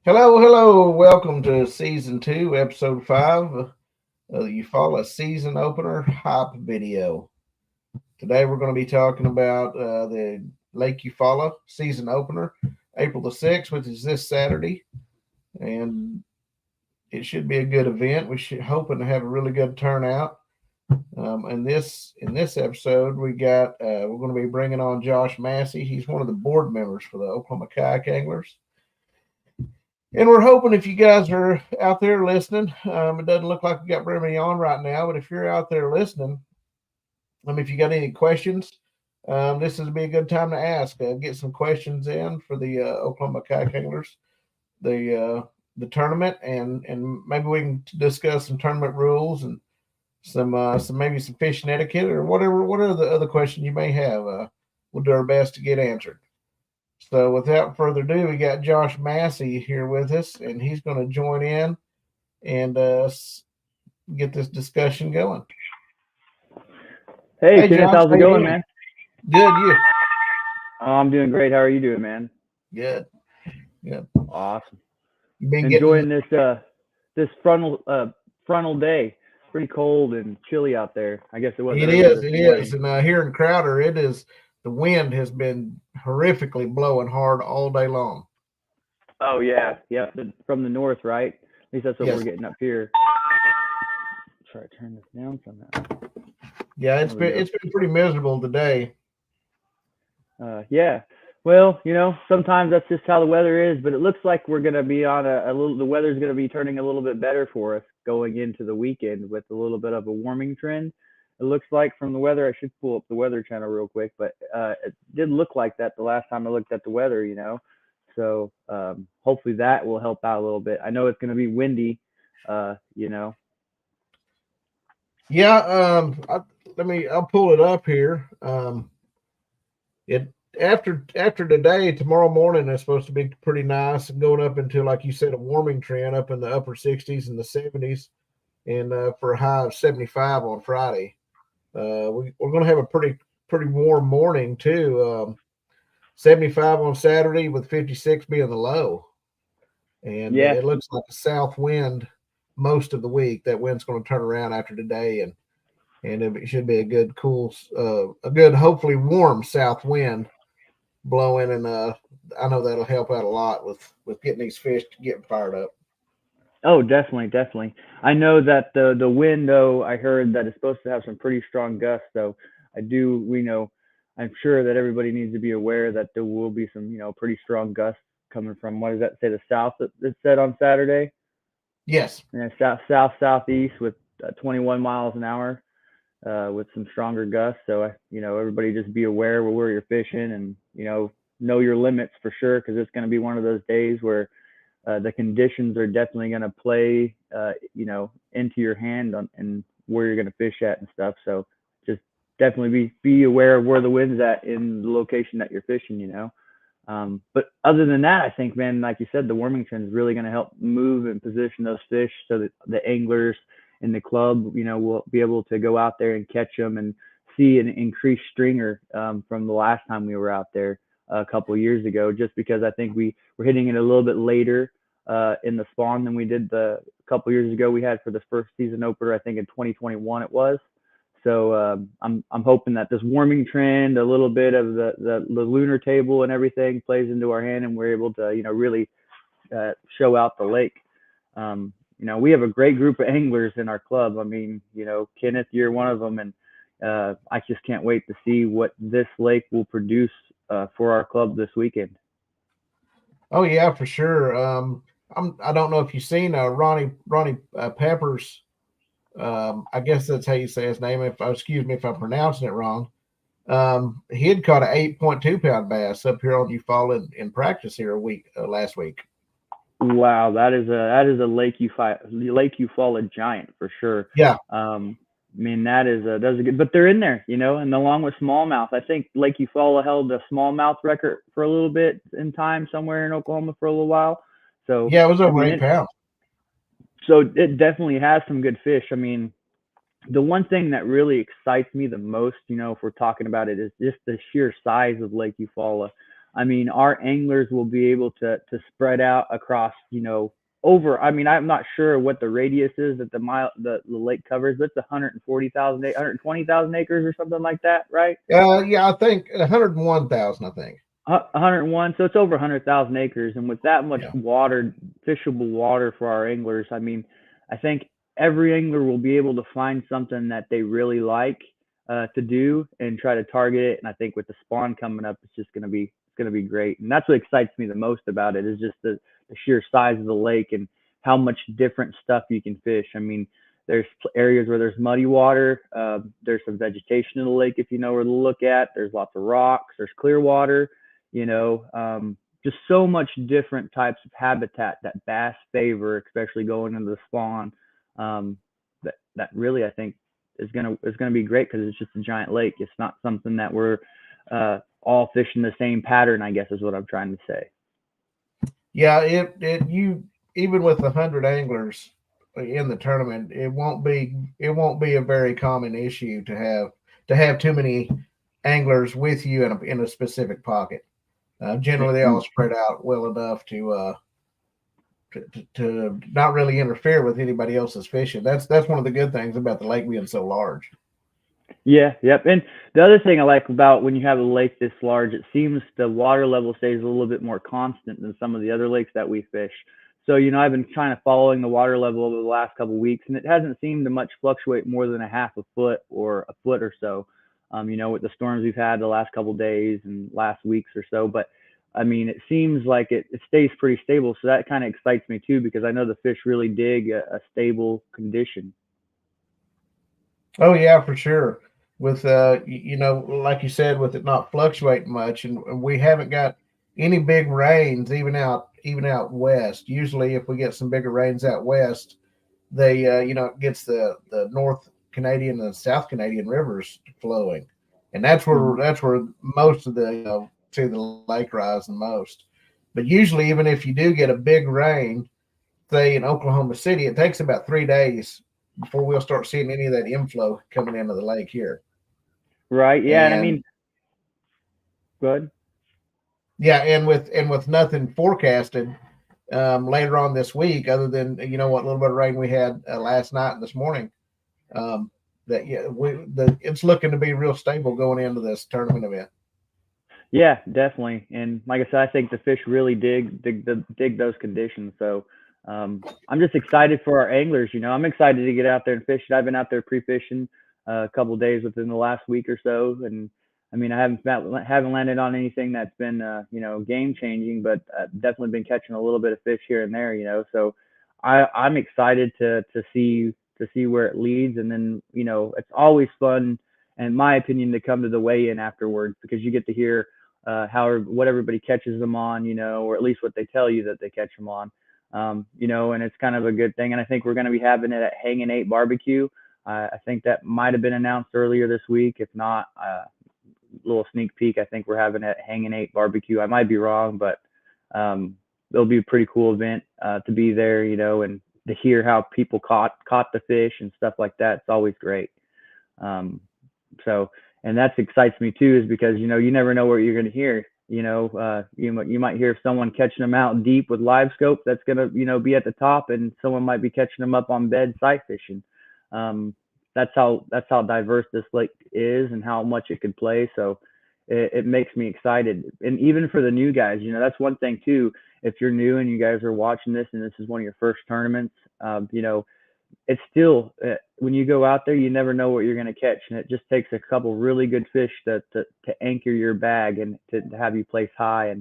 Hello, hello. Welcome to season 2, episode 5 of the Eufaula season opener hype video. Today we're going to be talking about the Lake Eufaula season opener, April the 6th, which is this Saturday. And it should be a good event. We're hoping to have a really good turnout. In this episode, we're going to be bringing on Josh Massey. He's one of the board members for the Oklahoma Kayak Anglers. And we're hoping if you guys are out there listening, it doesn't look like we got very many on right now, but if you're out there listening, if you got any questions, this is be a good time to ask. Get some questions in for the Oklahoma Kayak Anglers, the tournament, and maybe we can discuss some tournament rules and some maybe some fishing etiquette or whatever the other question you may have. We'll do our best to get answered. So without further ado, we got Josh Massey here with us, and he's going to join in and get this discussion going. Hey Kenneth, Josh, how's it going, man? Good, you? I'm doing great. How are you doing, man? Good. Awesome. You been enjoying this frontal day? Pretty cold and chilly out there. I guess it was. It is. And here in Crowder, it is. The wind has been horrifically blowing hard all day long. Oh yeah. From the north, right? At least that's what we're getting up here. Try to turn this down somehow. Yeah, it's been pretty miserable today. Yeah. Well, sometimes that's just how the weather is, but it looks like we're gonna be on the weather's gonna be turning a little bit better for us going into the weekend with a little bit of a warming trend. It looks like from the weather. I should pull up the weather channel real quick, but it did look like that the last time I looked at the weather, So hopefully that will help out a little bit. I know it's going to be windy, Yeah. I'll pull it up here. After today, tomorrow morning is supposed to be pretty nice and going up into, like you said, a warming trend up in the upper 60s and the 70s, and for a high of 75 on Friday. We're going to have a pretty warm morning too. 75 on Saturday with 56 being the low, and it looks like a south wind most of the week. That wind's going to turn around after today, and it should be a good cool, hopefully warm south wind blowing, and I know that'll help out a lot with getting these fish getting fired up. Oh, definitely. I know that the wind, though, I heard that it's supposed to have some pretty strong gusts. So I'm sure that everybody needs to be aware that there will be some, pretty strong gusts coming from, what does that say, the south that it said on Saturday? Yes. And southeast with 21 miles an hour with some stronger gusts. So, everybody just be aware where you're fishing and, know your limits for sure, because it's going to be one of those days where the conditions are definitely going to play, into your hand and where you're going to fish at and stuff. So just definitely be aware of where the wind's at in the location that you're fishing, But other than that, I think, man, like you said, the warming trend is really going to help move and position those fish so that the anglers in the club, will be able to go out there and catch them and see an increased stringer from the last time we were out there a couple of years ago, just because I think we were hitting it a little bit later in the spawn than we did the couple years ago we had for the first season opener. I think in 2021 it was. So I'm hoping that this warming trend, a little bit of the lunar table and everything plays into our hand, and we're able to really show out the lake. We have a great group of anglers in our club. I mean, Kenneth, you're one of them, and I just can't wait to see what this lake will produce for our club this weekend. Oh yeah, for sure. I don't know if you've seen Ronnie Peppers. I guess that's how you say his name. Excuse me if I'm pronouncing it wrong. He had caught an 8.2 pound bass up here on Eufaula in practice here last week. Wow, that is a Lake Eufaula giant for sure. Yeah. I mean, that's a good, but they're in there, and along with smallmouth. I think Lake Eufaula held a smallmouth record for a little bit in time somewhere in Oklahoma for a little while. So yeah, it was over 8 pounds. So it definitely has some good fish. I mean, the one thing that really excites me the most, if we're talking about it, is just the sheer size of Lake Eufaula. I mean, our anglers will be able to spread out across, over. I mean, I'm not sure what the radius is that the lake covers, but it's 140,000, 120,000 acres or something like that, right? Yeah, I think 101,000. I think. 101, so it's over 100,000 acres, and with that much Yeah. water, fishable water for our anglers, I mean, I think every angler will be able to find something that they really like to do and try to target it. And I think with the spawn coming up, it's gonna be great, and that's what excites me the most about it is just the sheer size of the lake and how much different stuff you can fish. I mean, there's areas where there's muddy water. There's some vegetation in the lake if you know where to look at. There's lots of rocks. There's clear water just so much different types of habitat that bass favor, especially going into the spawn. That really I think is gonna be great because it's just a giant lake. It's not something that we're all fishing the same pattern, I guess is what I'm trying to say. Yeah, you even with 100 anglers in the tournament, it won't be a very common issue to have too many anglers with you in a specific pocket. Generally, they all spread out well enough to not really interfere with anybody else's fishing. That's one of the good things about the lake being so large. Yeah, yep. And the other thing I like about when you have a lake this large, it seems the water level stays a little bit more constant than some of the other lakes that we fish. So, I've been kind of following the water level over the last couple of weeks, and it hasn't seemed to much fluctuate more than a half a foot or a foot or so. With the storms we've had the last couple of days and last weeks or so. But I mean, it seems like it stays pretty stable. So that kind of excites me too, because I know the fish really dig a stable condition. Oh yeah, for sure. With like you said, with it not fluctuating much, and we haven't got any big rains even out west. Usually, if we get some bigger rains out west, they it gets the North Canadian and South Canadian rivers flowing, and Mhm. that's where most of the see the lake rise the most. But usually, even if you do get a big rain, say in Oklahoma City, it takes about 3 days before we'll start seeing any of that inflow coming into the lake here. Right. Yeah. And I And mean, good. yeah, and with nothing forecasted later on this week, other than what little bit of rain we had last night and this morning, um, that yeah, it's looking to be real stable going into this tournament event. Yeah, definitely. And like I said, I think the fish really dig those conditions. So I'm just excited for our anglers. I'm excited to get out there and fish. I've been out there pre-fishing a couple of days within the last week or so, and I mean I haven't landed on anything that's been game changing, but I've definitely been catching a little bit of fish here and there. So I'm excited to see where it leads, and then it's always fun, in my opinion, to come to the weigh-in afterwards because you get to hear what everybody catches them on, or at least what they tell you that they catch them on, and it's kind of a good thing. And I think we're going to be having it at Hanging Eight Barbecue. I think that might have been announced earlier this week. If not, little sneak peek. I think we're having it at Hanging Eight Barbecue. I might be wrong, but it'll be a pretty cool event to be there, and to hear how people caught the fish and stuff like that. It's always great. Um, so, and that excites me too, is because you never know what you're going to hear. You might hear someone catching them out deep with live scope. That's gonna be at the top, and someone might be catching them up on bed sight fishing. Um, that's how diverse this lake is and how much it could play. So it makes me excited, and even for the new guys, that's one thing too. If you're new and you guys are watching this and this is one of your first tournaments, it's still when you go out there, you never know what you're going to catch, and it just takes a couple really good fish to anchor your bag and to have you place high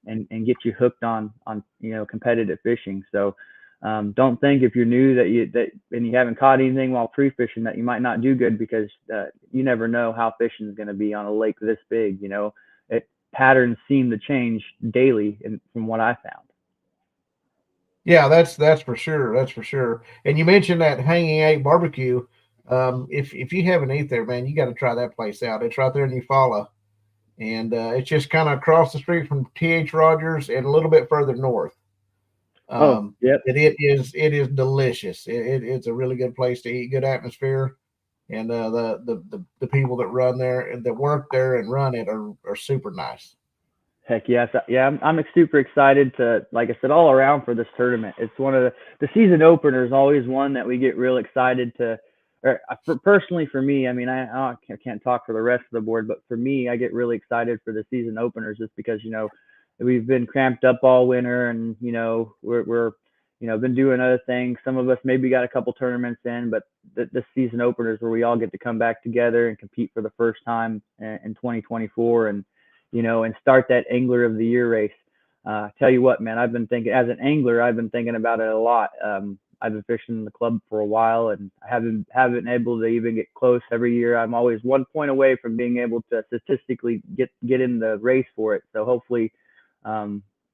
and get you hooked on competitive fishing. So don't think if you're new and you haven't caught anything while pre-fishing that you might not do good, because you never know how fishing is going to be on a lake this big. Patterns seem to change daily, from what I found. Yeah, that's for sure. That's for sure. And you mentioned that Hanging Eight Barbecue. If you haven't eaten there, man, you got to try that place out. It's right there in Eufaula, and it's just kind of across the street from T.H. Rogers and a little bit further north. Oh, yep. It is delicious. It's a really good place to eat. Good atmosphere, and the people that run there and that work there and run it are super nice. Heck yes, yeah. I'm super excited to, like I said, all around for this tournament. It's one of the season openers. Always one that we get real excited to. Or personally for me, I mean, I can't talk for the rest of the board, but for me, I get really excited for the season openers just because we've been cramped up all winter, and we're been doing other things. Some of us maybe got a couple tournaments in, but the season openers where we all get to come back together and compete for the first time in 2024, and start that Angler of the Year race. Tell you what, man, I've been thinking as an angler, I've been thinking about it a lot. I've been fishing in the club for a while, and I haven't been able to even get close every year. I'm always 1 point away from being able to statistically get in the race for it. So hopefully,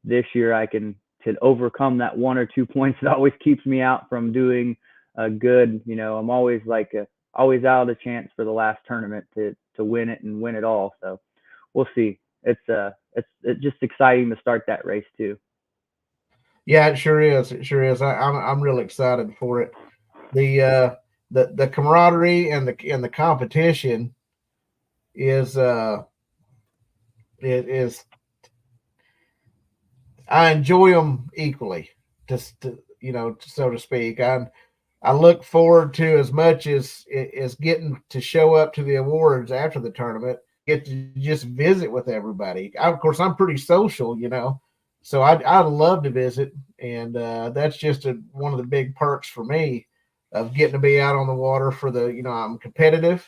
this year I can overcome that 1 or 2 points that always keeps me out from doing a good. I'm always always out of the chance for the last tournament to win it and win it all. So we'll see. It's just exciting to start that race too. Yeah, it sure is. It sure is. I'm really excited for it. The camaraderie and the competition is it is. I enjoy them equally, just so to speak. I look forward to as much as getting to show up to the awards after the tournament, get to just visit with everybody. Of course, I'm pretty social, so I love to visit, and that's just one of the big perks for me of getting to be out on the water for I'm competitive.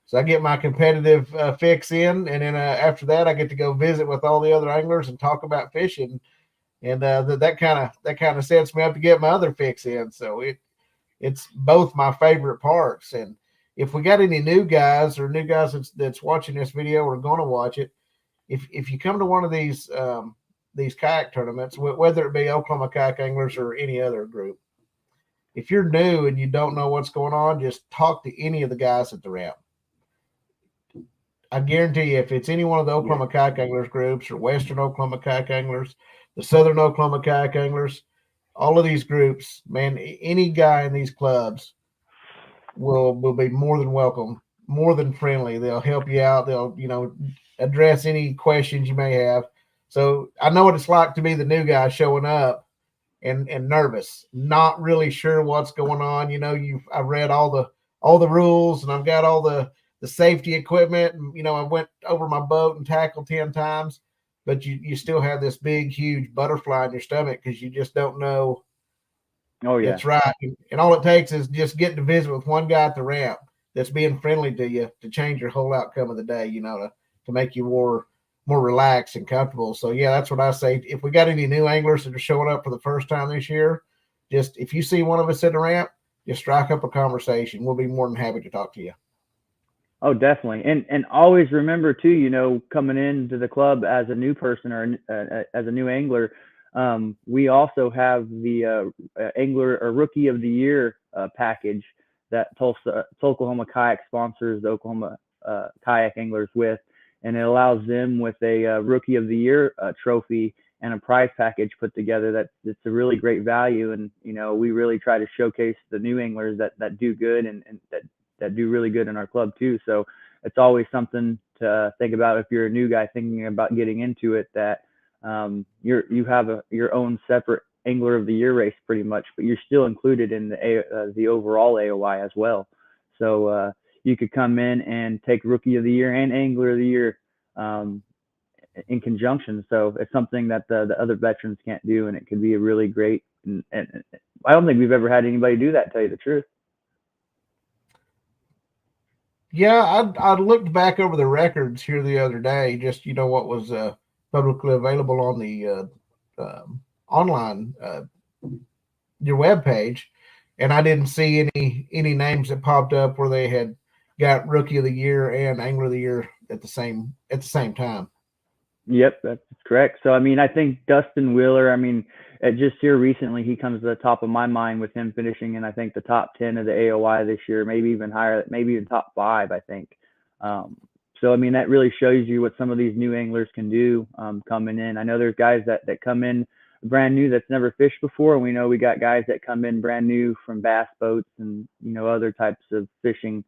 So I get my competitive fix in, and then after that, I get to go visit with all the other anglers and talk about fishing, and that kind of sets me up to get my other fix in. So it's both my favorite parts. And if we got any new guys that's watching this video or going to watch it, if you come to one of these kayak tournaments, whether it be Oklahoma Kayak Anglers or any other group, if you're new and you don't know what's going on, just talk to any of the guys at the ramp. I guarantee you, if it's any one of the Oklahoma Kayak Anglers groups or Western Oklahoma Kayak Anglers, the Southern Oklahoma Kayak Anglers, all of these groups, man, any guy in these clubs will be more than welcome, more than friendly. They'll help you out. They'll, address any questions you may have. So I know what it's like to be the new guy showing up and nervous, not really sure what's going on. I've read all the rules, and I've got all the safety equipment, and I went over my boat and tackled 10 times, but you still have this big, huge butterfly in your stomach because you just don't know. Oh yeah, that's right. And all it takes is just getting to visit with one guy at the ramp that's being friendly to you to change your whole outcome of the day. To make you more relaxed and comfortable. So yeah, that's what I say. If we got any new anglers that are showing up for the first time this year, just if you see one of us at the ramp, just strike up a conversation. We'll be more than happy to talk to you. Oh, definitely. And always remember too, coming into the club as a new person or as a new angler, we also have the angler or rookie of the year package that Tulsa Oklahoma Kayak sponsors the Oklahoma kayak anglers with, and it allows them with a rookie of the year trophy and a prize package put together. It's a really great value, and we really try to showcase the new anglers that do good and that do really good in our club too. So it's always something to think about if you're a new guy thinking about getting into it, that you have your own separate angler of the year race pretty much, but you're still included in the overall AOI as well. So you could come in and take rookie of the year and angler of the year in conjunction. So it's something that the other veterans can't do, and it could be a really great. And I don't think we've ever had anybody do that, to tell you the truth. Yeah, I looked back over the records here the other day, just what was publicly available on the online your web page, and I didn't see any names that popped up where they had got rookie of the year and angler of the year at the same time. Yep, that's correct. So, I mean, I think Dustin Wheeler, just here recently, he comes to the top of my mind with him finishing in, I think, the top 10 of the AOI this year, maybe even higher, maybe even top 5, I think. So, that really shows you what some of these new anglers can do coming in. I know there's guys that come in brand new that's never fished before, and we know we got guys that come in brand new from bass boats and, other types of fishing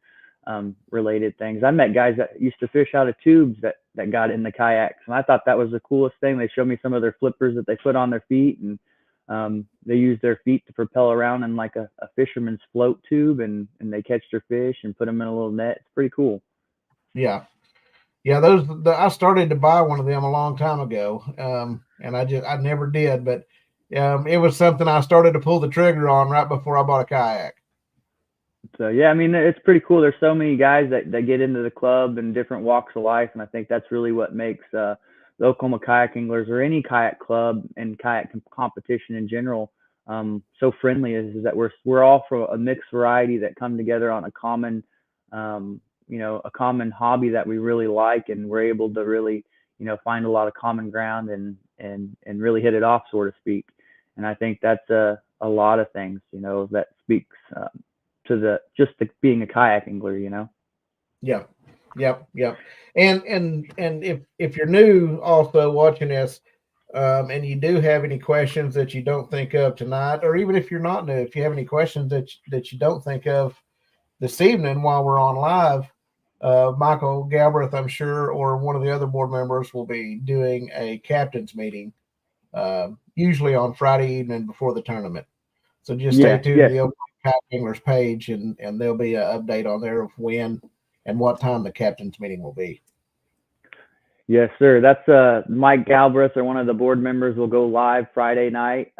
related things. I met guys that used to fish out of tubes that got in the kayaks, and I thought that was the coolest thing. They showed me some of their flippers that they put on their feet, and they use their feet to propel around in like a fisherman's float tube, and they catch their fish and put them in a little net. It's pretty cool. Yeah. Yeah, I started to buy one of them a long time ago, and I never did, but it was something I started to pull the trigger on right before I bought a kayak. So yeah, I mean it's pretty cool. There's so many guys that get into the club in different walks of life, and I think that's really what makes the Oklahoma Kayak Anglers or any kayak club and kayak competition in general so friendly. Is that we're all from a mixed variety that come together on a common a common hobby that we really like, and we're able to really find a lot of common ground and really hit it off, so to speak. And I think that's a lot of things that speaks to the being a kayak angler. Yeah, yep, yep. And if you're new, also watching this, and you do have any questions that you don't think of tonight, or even if you're not new, if you have any questions that you don't think of this evening while we're on live, Michael Galbraith, I'm sure, or one of the other board members will be doing a captain's meeting, usually on Friday evening before the tournament. So just stay tuned to the Oklahoma Kayak Anglers page, and there'll be an update on there of when and what time the captain's meeting will be. Yes, sir. That's Mike Galbraith, or one of the board members, will go live Friday night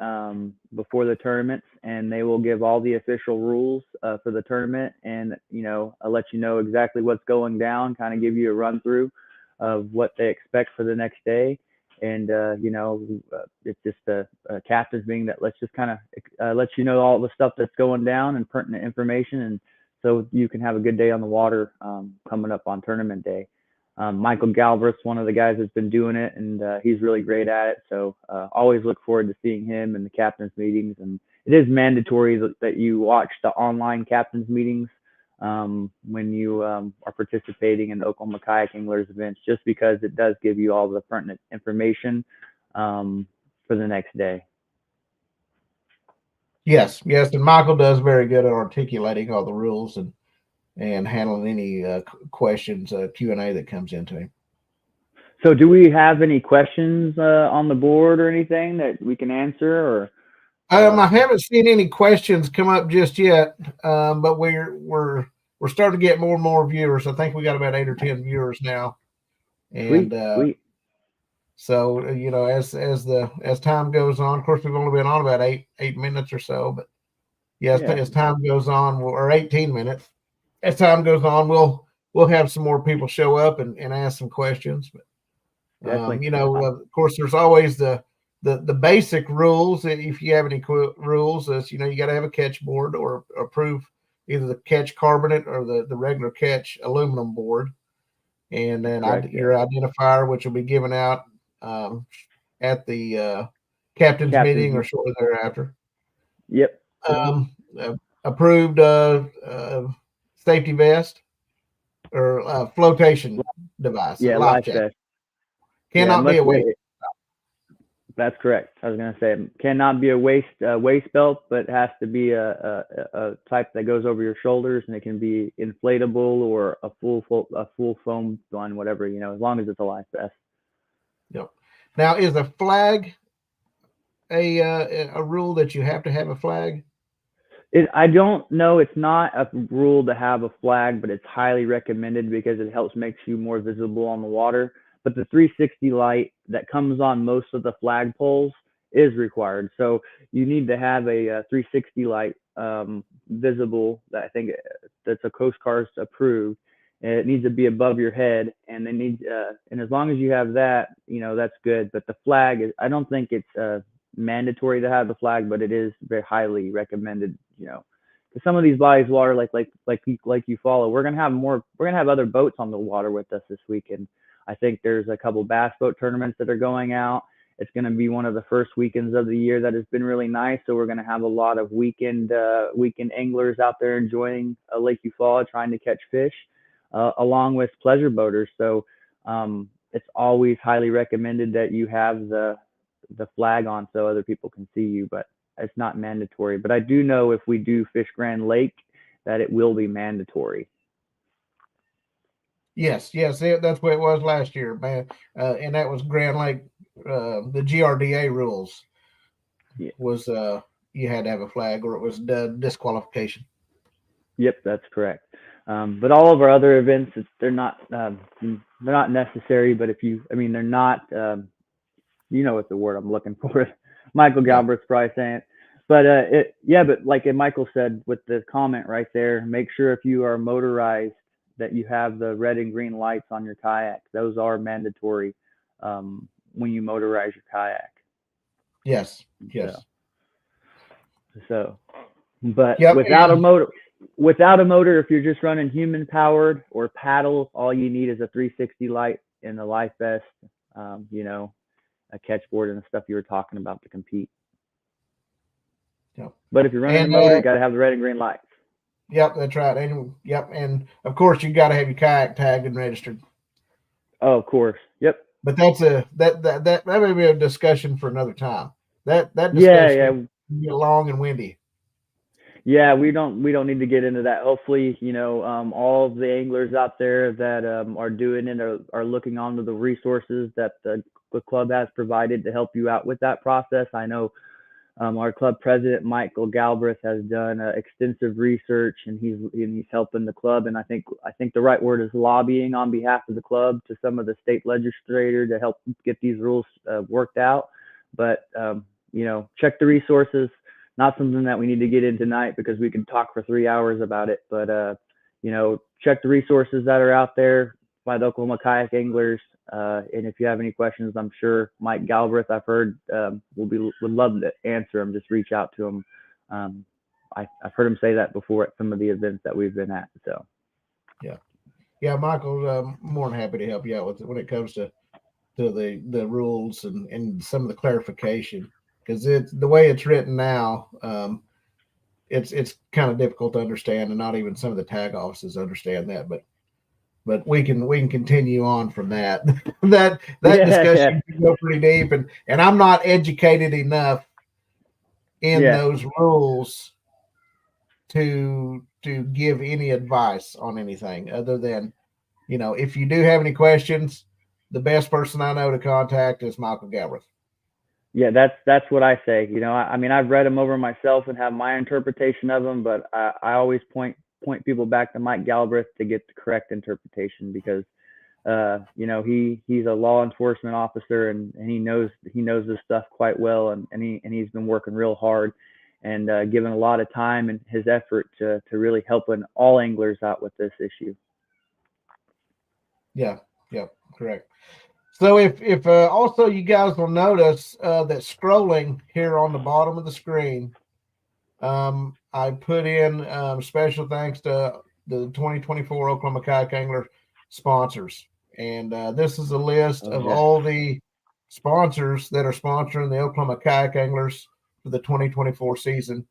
before the tournament, and they will give all the official rules for the tournament, and I'll let you know exactly what's going down, kind of give you a run through of what they expect for the next day. And it's just a captain's meeting that let's just kind of let you know all the stuff that's going down and pertinent information, and so you can have a good day on the water coming up on tournament day. Michael Galbraith's one of the guys that's been doing it, and he's really great at it. So always look forward to seeing him in the captain's meetings. And it is mandatory that you watch the online captain's meetings when you are participating in the Oklahoma Kayak Anglers events, just because it does give you all the pertinent information for the next day. Yes, and Michael does very good at articulating all the rules and handling any questions, Q&A that comes into him. So do we have any questions on the board or anything that we can answer? Or I haven't seen any questions come up just yet, but we're starting to get more and more viewers. I think we got about 8 or 10 viewers now, and sweet. So as time goes on, of course we've only been on about eight minutes or so, but as time goes on, or 18 minutes. As time goes on, we'll have some more people show up and ask some questions. But of course, there's always the basic rules. If you have any rules, is you got to have a catch board or approve either the catch carbonate or the regular catch aluminum board, and then your identifier, which will be given out at the captain's meeting or shortly thereafter. Yep. Approved safety vest or flotation device. Yeah, life vest. Cannot be a waist. That's correct. I was going to say it cannot be a waist belt, but it has to be a type that goes over your shoulders, and it can be inflatable or a full foam one, whatever, as long as it's a life vest. Yep. Now, is a flag a rule that you have to have a flag? I don't know. It's not a rule to have a flag, but it's highly recommended because it helps makes you more visible on the water. But the 360 light that comes on most of the flag poles is required. So you need to have a 360 light visible. That I think that's a Coast Guard's approved. And it needs to be above your head, and and as long as you have that, that's good. But the flag is, I don't think it's mandatory to have the flag, but it is very highly recommended. Because some of these bodies of water, like Eufaula, we're gonna have other boats on the water with us this weekend. I think there's a couple bass boat tournaments that are going out. It's going to be one of the first weekends of the year that has been really nice. So we're going to have a lot of weekend anglers out there enjoying Lake Eufaula, trying to catch fish, along with pleasure boaters. So it's always highly recommended that you have the flag on so other people can see you, but it's not mandatory. But I do know if we do fish Grand Lake that it will be mandatory. Yes, yes, that's what it was last year, man. And that was Grand Lake. The GRDA rules Yeah. was you had to have a flag or it was disqualification. Yep, that's correct. But all of our other events, they're not necessary. But if you, I mean, they're not. You know what the word I'm looking for. Michael Yeah, Galbraith's probably saying it. But yeah, but like Michael said with the comment right there, make sure if you are motorized that you have the red and green lights on your kayak. Those are mandatory when you motorize your kayak. yes, So, yes. so, but Yep, and without a motor, if you're just running human powered or paddle, all you need is a 360 light and a life vest. You know, a catch board and the stuff you were talking about to compete. yep. But if you're running a And motor, you got to have the red and green lights. yep, that's right. And yep, and of course you got to have your kayak tagged and registered. Oh, of course. Yep. But that's that may be a discussion for another time. That Yeah, discussion yeah, can get long and windy. yeah. We don't need to get into that. Hopefully, all of the anglers out there that are doing it are looking onto the resources that the club has provided to help you out with that process. I know our club president, Michael Galbraith, has done extensive research, and he's helping the club. And I think the right word is lobbying on behalf of the club to some of the state legislator to help get these rules worked out. But check the resources. Not something that we need to get in tonight because we could talk for 3 hours about it. But check the resources that are out there by the Oklahoma Kayak Anglers. And if you have any questions, I'm sure Mike Galbraith, I've heard, would love to answer them. Just reach out to him. I've heard him say that before at some of the events that we've been at. So Yeah, yeah. Michael's more than happy to help you out with it when it comes to the rules and some of the clarification because it's the way it's written now. It's kind of difficult to understand, and not even some of the tag offices understand that. But we can continue on from that. that yeah, yeah, discussion can go pretty deep, and I'm not educated enough in yeah. those rules to give any advice on anything other than if you do have any questions, the best person I know to contact is Michael Galbraith. Yeah, that's what I say. I mean, I've read them over myself and have my interpretation of them, but I always point people back to Mike Galbraith to get the correct interpretation because he's a law enforcement officer and he knows this stuff quite well and he's been working real hard and given a lot of time and his effort to really helping all anglers out with this issue. Yeah, yeah, correct. So if also you guys will notice that scrolling here on the bottom of the screen, I put in special thanks to the 2024 Oklahoma Kayak Angler sponsors, and this is a list Oh of yeah. all the sponsors that are sponsoring the Oklahoma Kayak Anglers for the 2024 season.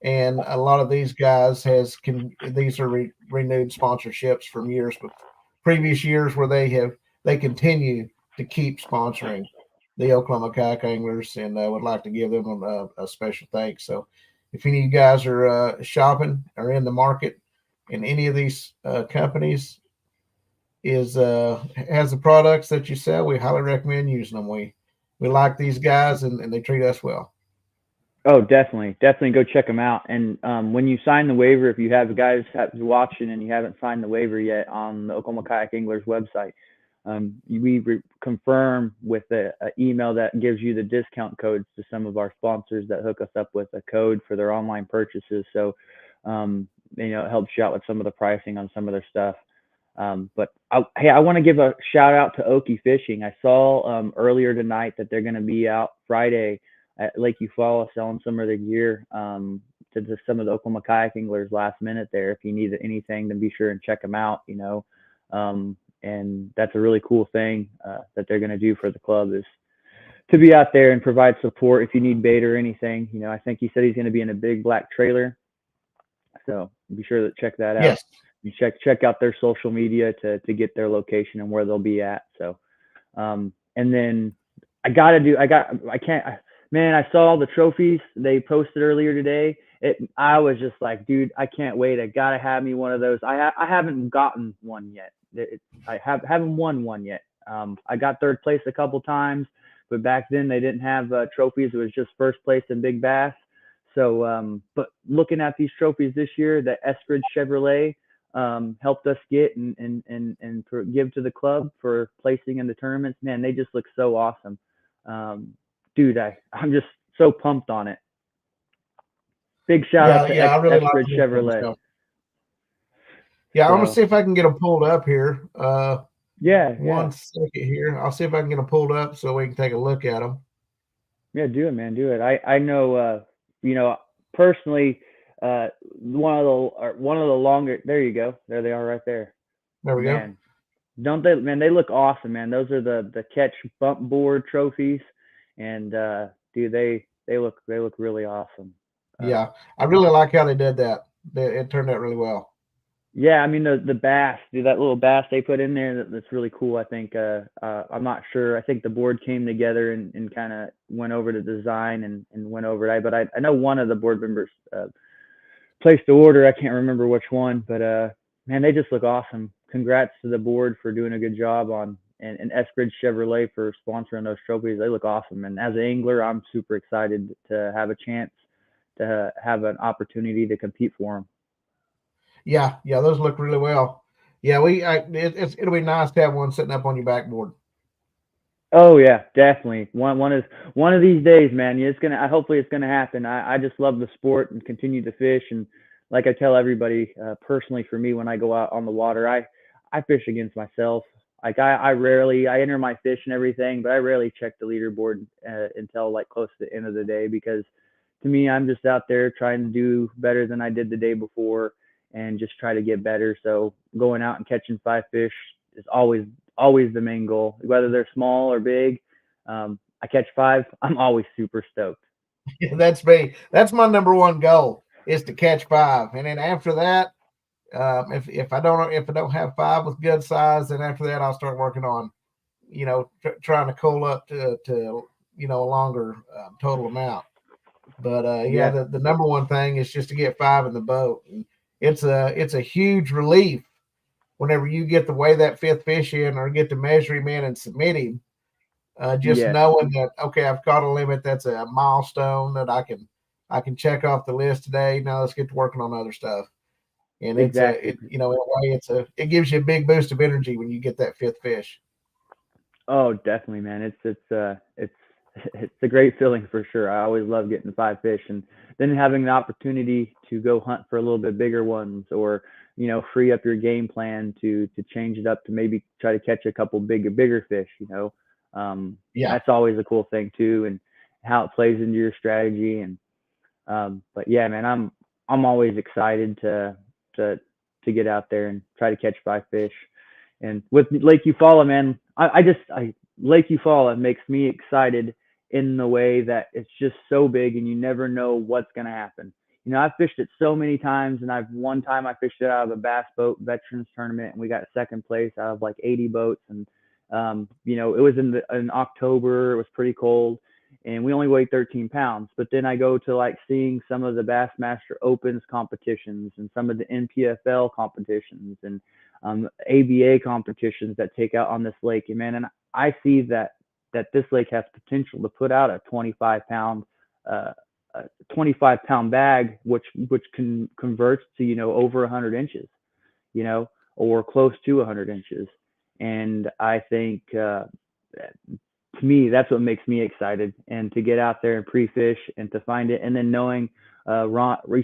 And a lot of these guys these are renewed sponsorships from previous years where they continue to keep sponsoring the Oklahoma Kayak Anglers, and I would like to give them a special thanks. So, if any of you guys are shopping or in the market, and any of these companies has the products that you sell, we highly recommend using them. We like these guys, and they treat us well. Oh, definitely go check them out. And when you sign the waiver, if you have guys watching and you haven't signed the waiver yet on the Oklahoma Kayak Anglers website, we confirm with an email that gives you the discount codes to some of our sponsors that hook us up with a code for their online purchases. So, it helps you out with some of the pricing on some of their stuff. But I want to give a shout out to Okie Fishing. I saw earlier tonight that they're going to be out Friday at Lake Eufaula selling some of their gear to some of the Oklahoma Kayak Anglers last minute there. If you need anything, then be sure and check them out, and that's a really cool thing that they're going to do for the club is to be out there and provide support if you need bait or anything. I think he said he's going to be in a big black trailer. So be sure to check that out. Yes. You check out their social media to get their location and where they'll be at. So, and then I can't, man, I saw the trophies they posted earlier today. I was just like, dude, I can't wait. I gotta have me one of those. I haven't gotten one yet. I haven't won one yet. I got third place a couple times, but back then they didn't have trophies. It was just first place in big bass. So, but looking at these trophies this year, that Eskridge Chevrolet helped us get and give to the club for placing in the tournaments. Man, they just look so awesome. Dude, I'm just so pumped on it. Big shout out to I really like Eskridge Chevrolet. Yeah, I want to see if I can get them pulled up here. One second here. I'll see if I can get them pulled up so we can take a look at them. Yeah, do it, man. Do it. I know. Personally, one of the longer. There you go. There they are, right there. There we go. Don't they, man? They look awesome, man. Those are the catch bump board trophies, and dude, they look really awesome. Yeah, I really like how they did that. It turned out really well. Yeah, I mean the bass, dude, that little bass they put in there, that's really cool. I think I'm not sure. I think the board came together and kind of went over the design and went over it. But I know one of the board members placed the order. I can't remember which one, but man, they just look awesome. Congrats to the board for doing a good job on and Eskridge Chevrolet for sponsoring those trophies. They look awesome. And as an angler, I'm super excited to have a chance to have an opportunity to compete for them. Yeah, those look really well. Yeah, it'll be nice to have one sitting up on your backboard. Oh yeah, definitely. One of these days, man. Hopefully it's gonna happen. I just love the sport and continue to fish. And like I tell everybody, personally for me, when I go out on the water, I fish against myself. Like I enter my fish and everything, but I rarely check the leaderboard until like close to the end of the day, because to me, I'm just out there trying to do better than I did the day before and just try to get better. So going out and catching 5 fish is always the main goal, whether they're small or big. I catch 5, I'm always super stoked. Yeah, that's me. That's my number one goal, is to catch 5, and then after that, if I don't have 5 with good size, then after that I'll start working on, trying to cool up to a longer total amount. But the number one thing is just to get 5 in the boat. And it's a huge relief whenever you get to weigh that 5th fish in or get to measure him in and submit him. Knowing that, okay, I've caught a limit, that's a milestone that I can check off the list today. Now let's get to working on other stuff. And in a way, it gives you a big boost of energy when you get that 5th fish. Oh, definitely, man. It's a great feeling for sure. I always love getting 5 fish, and then having the opportunity to go hunt for a little bit bigger ones, or free up your game plan to change it up to maybe try to catch a couple bigger fish. That's always a cool thing too, and how it plays into your strategy. And but yeah, man, I'm always excited to get out there and try to catch 5 fish. And with Lake Eufaula, man, Lake Eufaula makes me excited in the way that it's just so big and you never know what's going to happen. I've fished it so many times, and one time I fished it out of a bass boat veterans tournament, and we got 2nd place out of like 80 boats. And it was in October, it was pretty cold, and we only weighed 13 pounds. But then I go to like seeing some of the Bassmaster Opens competitions and some of the NPFL competitions and ABA competitions that take out on this lake. And man, and I see that this lake has potential to put out a 25-pound bag, which can convert to over 100 inches, or close to 100 inches. And I think to me, that's what makes me excited, and to get out there and pre-fish and to find it, and then knowing Ronnie,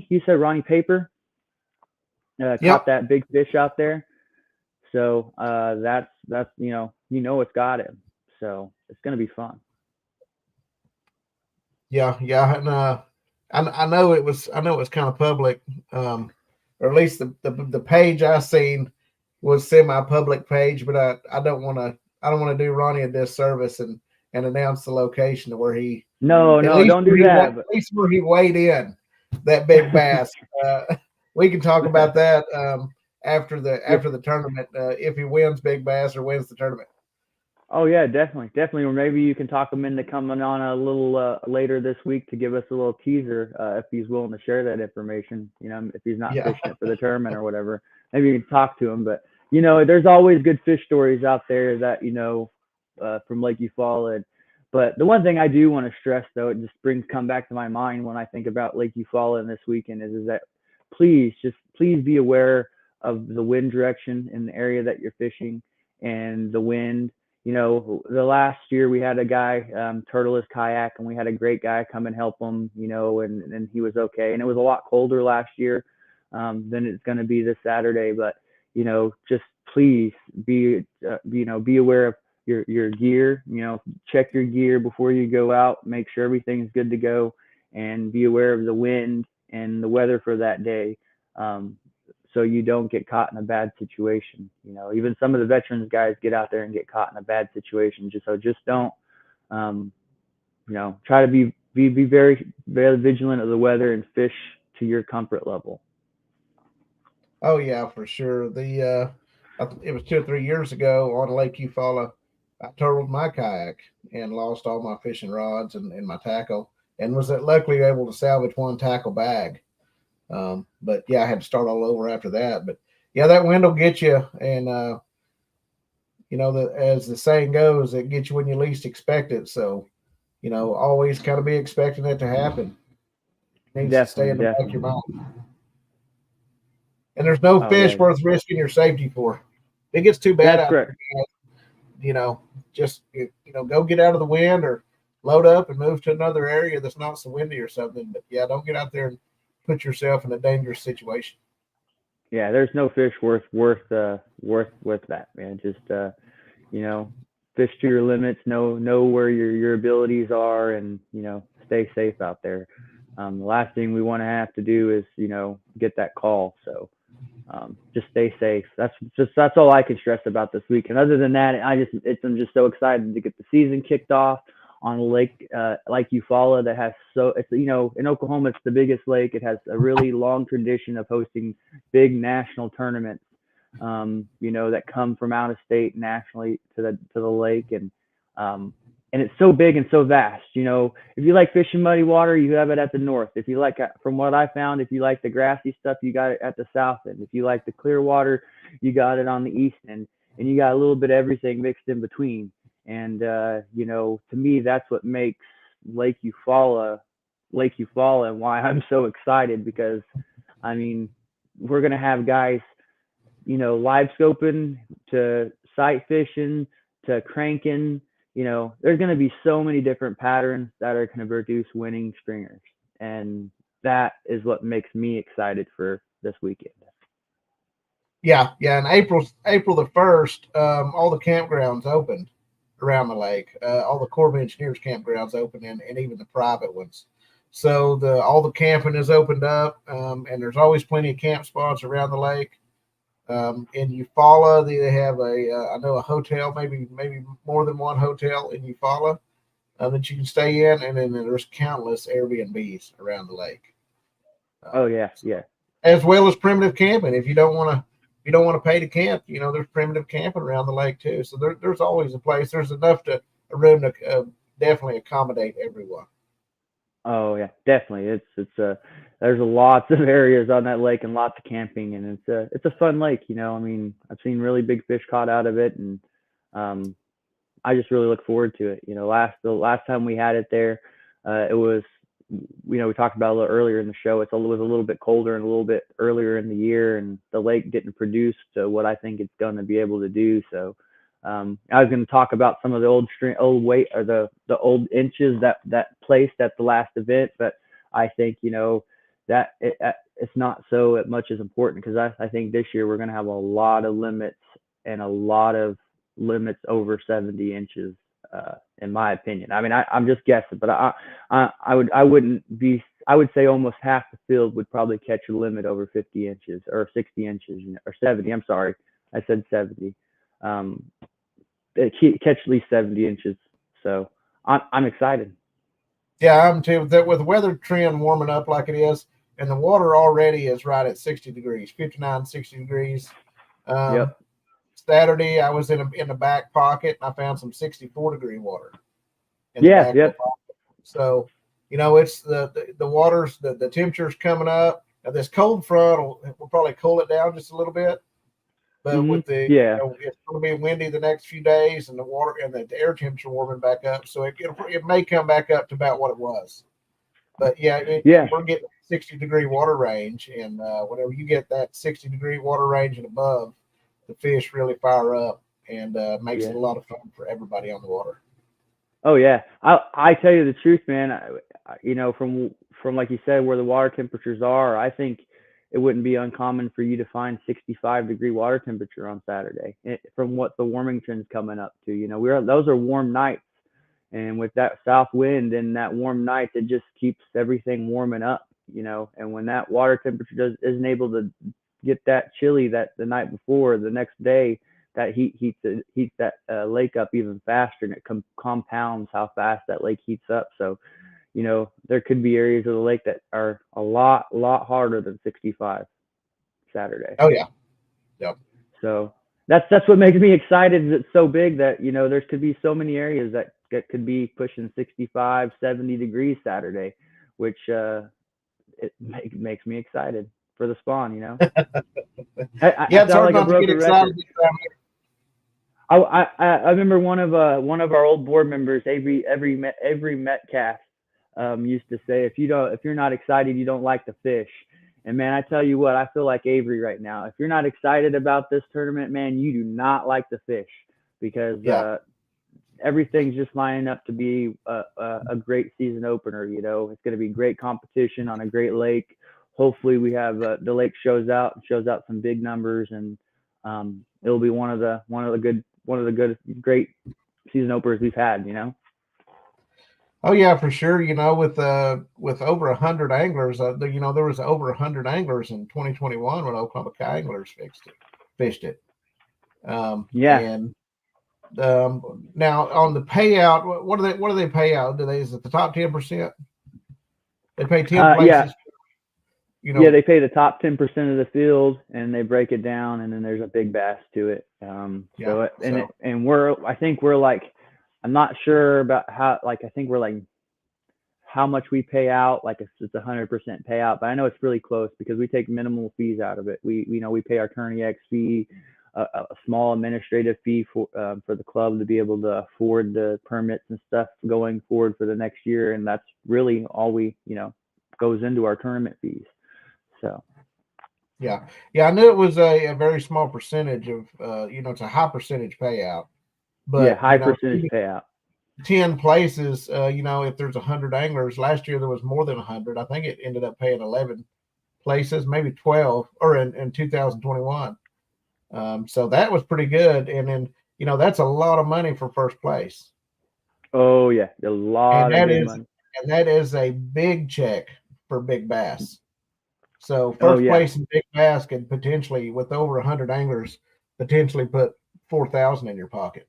you said Ronnie Paper caught that big fish out there. So that's it's got him. So it's gonna be fun. Yeah, and I know it was kind of public, or at least the page I seen was semi-public page, but I don't want to do Ronnie a disservice and announce the location to where he don't do that. At least where he weighed in that big bass. We can talk about that after the tournament, if he wins big bass or wins the tournament. Oh yeah, definitely. Or maybe you can talk him into coming on a little later this week to give us a little teaser if he's willing to share that information. If he's not Yeah. fishing it for the tournament or whatever, maybe you can talk to him. But there's always good fish stories out there that from Lake Eufaula. But the one thing I do want to stress, though, it just come back to my mind when I think about Lake Eufaula this weekend is that please be aware of the wind direction in the area that you're fishing and the wind. The last year we had a guy turtle his kayak, and we had a great guy come and help him, and he was okay. And it was a lot colder last year than it's going to be this Saturday. But just please be aware of your gear. Check your gear before you go out. Make sure everything's good to go, and be aware of the wind and the weather for that day. So you don't get caught in a bad situation. Even some of the veterans guys get out there and get caught in a bad situation. Just don't, try to be very, very vigilant of the weather and fish to your comfort level. Oh yeah, for sure. It was 2 or 3 years ago on Lake Eufaula. I turtled my kayak and lost all my fishing rods and my tackle, and was luckily able to salvage one tackle bag. But yeah, I had to start all over after that. But yeah, that wind will get you, and as the saying goes, it gets you when you least expect it. So always kind of be expecting it to happen. It needs to stay in the back of your mind. And there's no fish worth risking your safety for. If it gets too bad out there, just go get out of the wind or load up and move to another area that's not so windy or something. But yeah, don't get out there and put yourself in a dangerous situation. Yeah, there's no fish worth with that, man. Just fish to your limits, know where your abilities are, and stay safe out there. The last thing we want to have to do is get that call. So just stay safe. That's all I can stress about this week. And other than that, I'm just so excited to get the season kicked off on a lake like Eufaula that has in Oklahoma, it's the biggest lake. It has a really long tradition of hosting big national tournaments, that come from out of state nationally to the lake. And it's so big and so vast. If you like fishing muddy water, you have it at the north. If you like, from what I found, if you like the grassy stuff, you got it at the south end. If you like the clear water, you got it on the east end, and you got a little bit of everything mixed in between. And to me, that's what makes Lake Eufaula, and why I'm so excited, because we're gonna have guys, live scoping to sight fishing to cranking. There's going to be so many different patterns that are going to produce winning stringers. And that is what makes me excited for this weekend. Yeah. And April the 1st, all the campgrounds opened around the lake. All the Corps of Engineers campgrounds open, and even the private ones. So all the camping is opened up, and there's always plenty of camp spots around the lake. In Eufaula, they have a hotel, maybe more than one hotel in Eufaula that you can stay in, and then there's countless Airbnbs around the lake. Yeah. As well as primitive camping. If you don't want to pay to camp, there's primitive camping around the lake too. So there's always a place. There's enough room to definitely accommodate everyone. Oh yeah, definitely. There's lots of areas on that lake and lots of camping, and it's a fun lake. I've seen really big fish caught out of it, and I just really look forward to it. The last time we had it there, it was, we talked about a little earlier in the show. It was a little bit colder and a little bit earlier in the year, and the lake didn't produce to what I think it's going to be able to do. So I was going to talk about some of the old weight, or the old inches that placed at the last event, but I think that it's not so much as important, because I think this year we're going to have a lot of limits, and a lot of limits over 70 inches, in my opinion. I'm just guessing, but I would say almost half the field would probably catch a limit over 50 inches or 60 inches or 70. I'm sorry, I said 70. Catch at least 70 inches. So I'm excited. Yeah, I'm too. With the weather trend warming up like it is, and the water already is right at 60 degrees, 59, 60 degrees. Yep. Saturday, I was in the back pocket and I found some 64-degree water in the Yeah, back of the yep. pocket. So, it's the water's the temperature's coming up. Now this cold front will probably cool it down just a little bit. But with Yeah. it's going to be windy the next few days, and the water and the air temperature warming back up, so it may come back up to about what it was. But yeah, Yeah. we're getting 60-degree water range, and whenever you get that 60-degree water range and above, the fish really fire up and makes it a lot of fun for everybody on the water. Oh yeah. I tell you the truth, man. From like you said, where the water temperatures are, I think it wouldn't be uncommon for you to find 65-degree water temperature on Saturday. From what the warming trend's coming up to, those are warm nights, and with that south wind and that warm night, it just keeps everything warming up. And when that water temperature isn't able to get that chilly that the night before, the next day, that heats that lake up even faster, and it compounds how fast that lake heats up. So, there could be areas of the lake that are a lot harder than 65 Saturday. Oh yeah, yep. So that's what makes me excited. Is it's so big that there could be so many areas that could be pushing 65, 70 degrees Saturday, which it makes me excited for the spawn. Yeah, it's hard not to get excited. I remember one of our old board members, Avery Metcalf, used to say, if you're not excited, you don't like to fish. And man, I tell you what, I feel like Avery right now. If you're not excited about this tournament, man, you do not like to fish, because everything's just lining up to be a great season opener. It's going to be great competition on a great lake. Hopefully, we have the lake shows out some big numbers, and it'll be one of the great season openers we've had. Oh yeah, for sure. With over 100 anglers, there was over 100 anglers in 2021 when Oklahoma Kayak anglers fished it. And now on the payout, what do they pay out? Is it the top 10%? They pay 10 places. Yeah, they pay the top 10% of the field, and they break it down, and then there's a big bass to it. I think we're like, I'm not sure about how, like, I think we're like how much we pay out, like if it's 100% payout, but I know it's really close because we take minimal fees out of it. We pay our Tourney X fee, a small administrative fee for the club to be able to afford the permits and stuff going forward for the next year, and that's really all we goes into our tournament fees. So yeah, I knew it was a very small percentage of it's a high percentage payout, but high percentage payout. 10 places, if there's 100 anglers, last year there was more than 100. I think it ended up paying 11 places, maybe 12, or in 2021. So that was pretty good, and then that's a lot of money for first place. Oh yeah, a lot of big money, and that is a big check for big bass. So first place in big bass could potentially, with over 100 anglers, potentially put 4,000 in your pocket.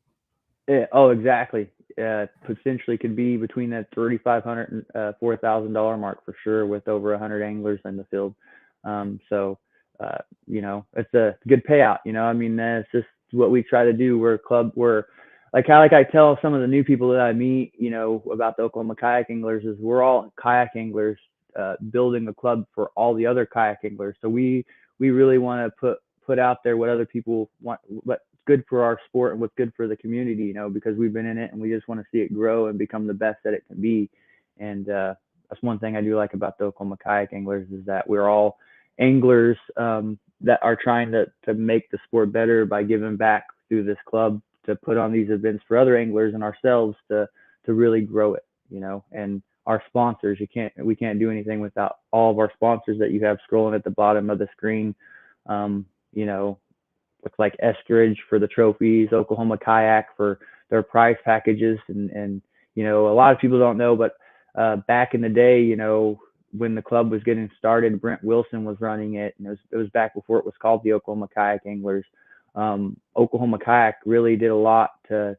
Yeah. Oh, exactly. Potentially could be between that $3,500 and $4,000 mark for sure, with over 100 anglers in the field. It's a good payout. I mean, that's just what we try to do. We're a club. We're like I tell some of the new people that I meet, about the Oklahoma Kayak Anglers, is we're all kayak anglers building a club for all the other kayak anglers. So we really want to put out there what other people want, what's good for our sport and what's good for the community, because we've been in it and we just want to see it grow and become the best that it can be. And that's one thing I do like about the Oklahoma Kayak Anglers, is that we're all anglers that are trying to make the sport better by giving back through this club, to put on these events for other anglers and ourselves to really grow it, and our sponsors. We can't do anything without all of our sponsors that you have scrolling at the bottom of the screen. Looks like Eskridge for the trophies, Oklahoma Kayak for their prize packages, and a lot of people don't know, but back in the day, when the club was getting started, Brent Wilson was running it, and it was back before it was called the Oklahoma Kayak Anglers. Oklahoma Kayak really did a lot to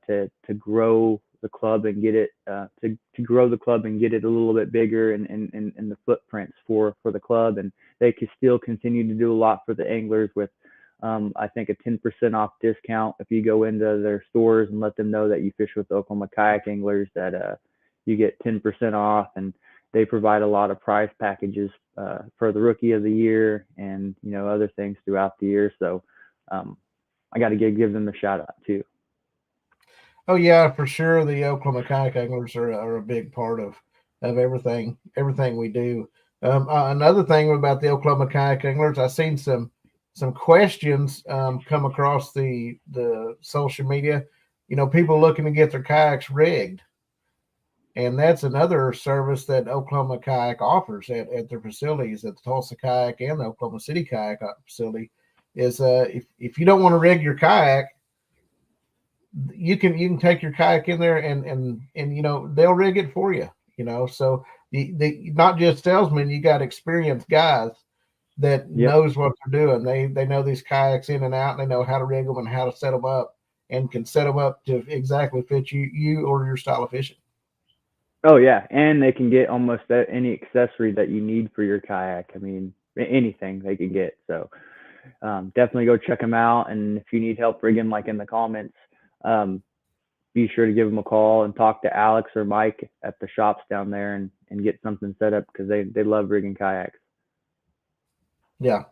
grow the club and get it to grow the club and get it a little bit bigger and the footprints for the club, and they could still continue to do a lot for the anglers with I think a 10% off discount if you go into their stores and let them know that you fish with Oklahoma Kayak Anglers, that you get 10% off, and they provide a lot of prize packages for the Rookie of the Year and other things throughout the year. So I got to give them a shout out too. Oh yeah, for sure. The Oklahoma Kayak Anglers are a big part of everything we do. Another thing about the Oklahoma Kayak Anglers, I've seen some questions come across the social media. People looking to get their kayaks rigged, and that's another service that Oklahoma Kayak offers at their facilities, at the Tulsa Kayak and the Oklahoma City Kayak facility. Is if you don't want to rig your kayak, you can take your kayak in there and they'll rig it for you. So the not just salesmen, you got experienced guys that knows what they're doing. They know these kayaks in and out, and they know how to rig them and how to set them up, and can set them up to exactly fit you or your style of fishing. Oh yeah, and they can get almost any accessory that you need for your kayak. I mean, anything they can get. So definitely go check them out. And if you need help rigging, like in the comments, be sure to give them a call and talk to Alex or Mike at the shops down there and get something set up, because they love rigging kayaks. Yeah.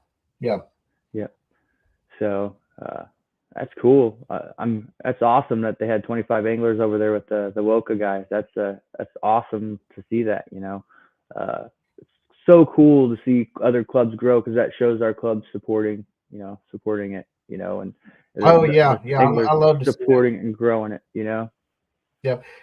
So that's cool. That's awesome that they had 25 anglers over there with the Woka guys. That's awesome to see that. It's so cool to see other clubs grow, because that shows our clubs supporting it. And I love supporting it and growing it. Yeah,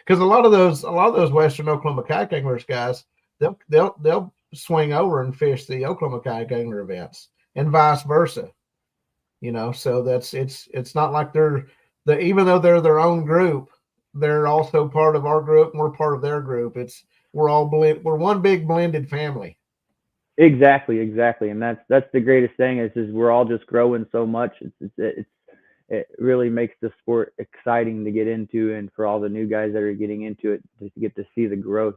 because a lot of those Western Oklahoma Kayak Anglers guys, they'll swing over and fish the Oklahoma Kayak Angler events, and vice versa. So it's not like even though they're their own group, they're also part of our group, and we're part of their group. We're one big blended family. Exactly, and that's the greatest thing is we're all just growing so much. It really makes the sport exciting to get into, and for all the new guys that are getting into it, to get to see the growth.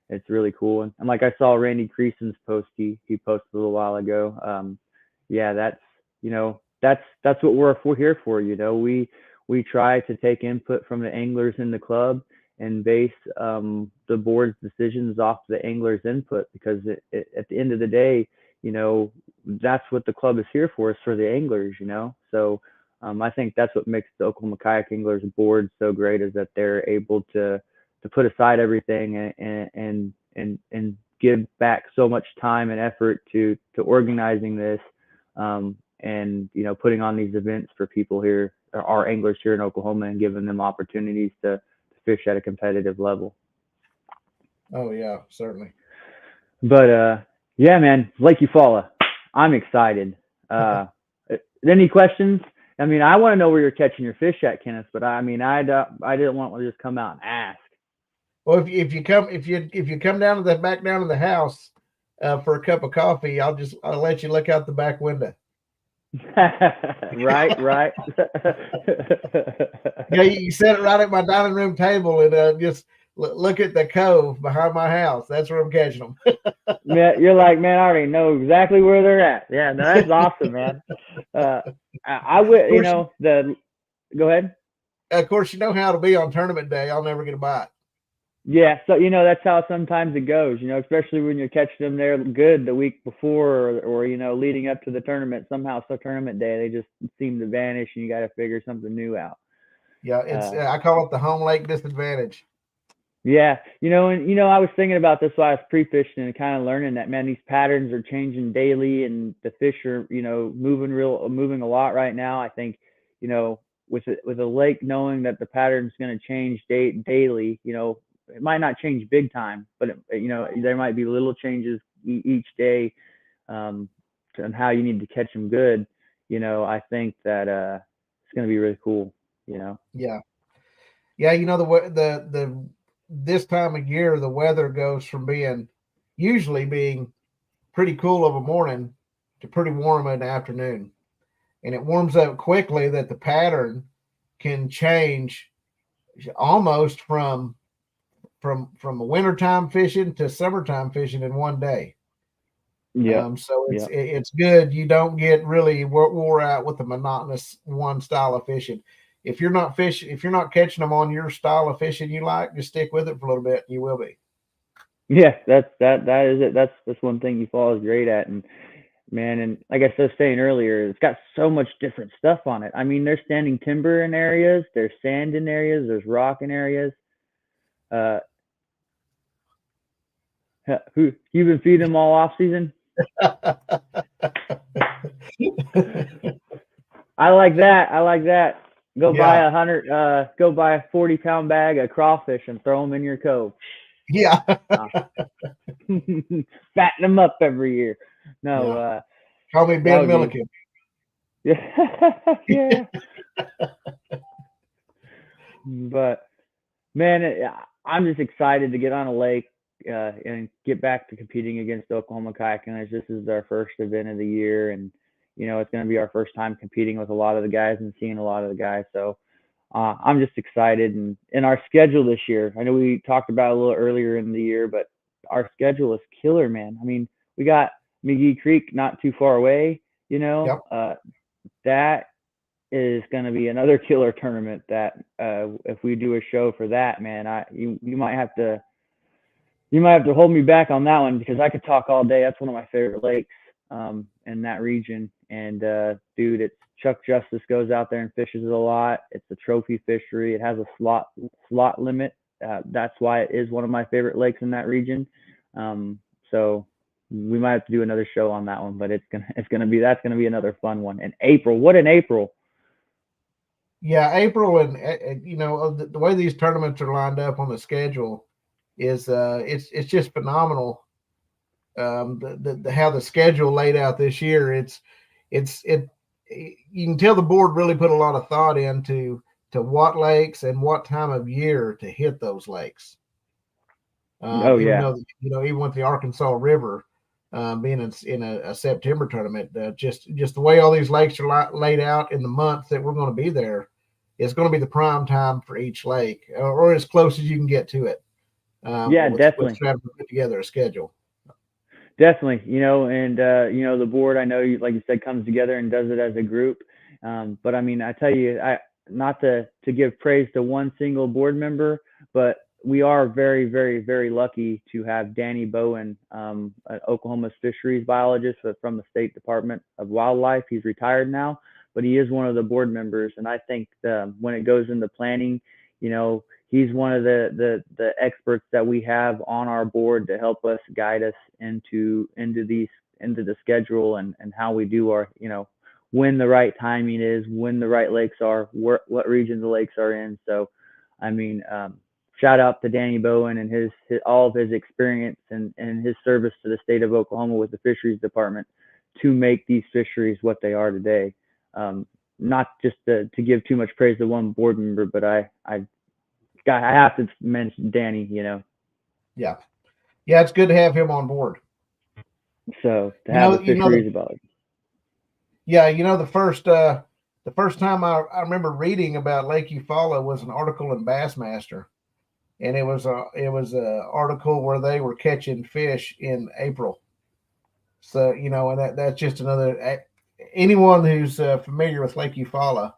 It's really cool. And like I saw Randy Creason's post he posted a little while ago. That's what we're here for. We try to take input from the anglers in the club and base the board's decisions off the anglers' input, because at the end of the day, that's what the club is here for, is for the anglers. So I think that's what makes the Oklahoma Kayak Anglers board so great, is that they're able to put aside everything and give back so much time and effort to organizing this, and putting on these events for people here, our anglers here in Oklahoma, and giving them opportunities to fish at a competitive level. Oh yeah, certainly. But yeah, man, Lake Eufaula, I'm excited. Any questions? I mean, I want to know where you're catching your fish at, Kenneth. But I didn't want to just come out and ask. Well, if you come down to the house for a cup of coffee, I'll let you look out the back window. Right. Yeah, you set it right at my dining room table, and just look at the cove behind my house. That's where I'm catching them. Yeah, you're like, man, I already know exactly where they're at. Yeah, no, that's awesome, man. I would, go ahead. Of course, you know how it'll be on tournament day. I'll never get a bite. Yeah, so that's how sometimes it goes. Especially when you're catching them there good the week before, or leading up to the tournament. Somehow, tournament day, they just seem to vanish, and you got to figure something new out. Yeah, I call it the home lake disadvantage. Yeah, and I was thinking about this while I was pre-fishing and kind of learning that, man, these patterns are changing daily, and the fish are moving a lot right now. I think with a lake, knowing that the pattern's going to change daily, it might not change big time, but there might be little changes each day on how you need to catch them good. I think that it's going to be really cool. Yeah. The this time of year, the weather goes from usually being pretty cool of a morning to pretty warm in the afternoon, and it warms up quickly that the pattern can change almost from a wintertime fishing to summertime fishing in one day. Yeah. So Yeah. it's good. You don't get really wore out with the monotonous one style of fishing. If you're not catching them on your style of fishing you like, just stick with it for a little bit, and you will be. Yeah, that is it. That's one thing Eufaula is great at, and man, and like I was saying earlier, it's got so much different stuff on it. I mean, there's standing timber in areas, there's sand in areas, there's rock in areas. Uh, who you've been feeding them all off season? I like that. I like that. Go buy Yeah, go buy a 40-pound bag of crawfish and throw them in your cove. yeah, Uh, fatten them up every year. No, yeah. Call me that Ben would be Milliken. yeah, yeah. But man, I'm just excited to get on a lake and get back to competing against Oklahoma Kayak. This is our first event of the year, and it's going to be our first time competing with a lot of the guys and seeing a lot of the guys. So I'm just excited, and in our schedule this year, I know we talked about it a little earlier in the year, but our schedule is killer, man. I mean, we got McGee Creek not too far away. Yep. That is going to be another killer tournament. That if we do a show for that, man, you might have to hold me back on that one because I could talk all day. That's one of my favorite lakes in that region. And dude, it's Chuck Justice goes out there and fishes it a lot. It's a trophy fishery. It has a slot limit. That's why it is one of my favorite lakes in that region. So we might have to do another show on that one, but that's gonna be another fun one. And April, what in April? Yeah, April, and the way these tournaments are lined up on the schedule is it's just phenomenal. The how the schedule laid out this year, it you can tell the board really put a lot of thought into to what lakes and what time of year to hit those lakes. Oh Even yeah. though even with the Arkansas River being in a September tournament, just the way all these lakes are laid out in the month that we're going to be there, it's going to be the prime time for each lake, or as close as you can get to it. Yeah, With definitely. trying to put together a schedule. Definitely, and the board, I know, like you said, comes together and does it as a group. But I mean, I tell you, I not to give praise to one single board member, but we are very, very, very lucky to have Danny Bowen, Oklahoma's fisheries biologist from the State Department of Wildlife. He's retired now, but he is one of the board members, and I think when it goes into planning, he's one of the experts that we have on our board to help us guide us into the schedule and how we do our when the right timing is, when the right lakes are, what region the lakes are in. So I mean, shout out to Danny Bowen and his all of his experience and his service to the state of Oklahoma with the fisheries department to make these fisheries what they are today. Not just to give too much praise to one board member, but I have to mention Danny, Yeah, yeah, it's good to have him on board. So to have the fisheries about it. Yeah, the first time I remember reading about Lake Eufaula was an article in Bassmaster, and it was a article where they were catching fish in April. So and that's just another. Anyone who's familiar with Lake Eufaula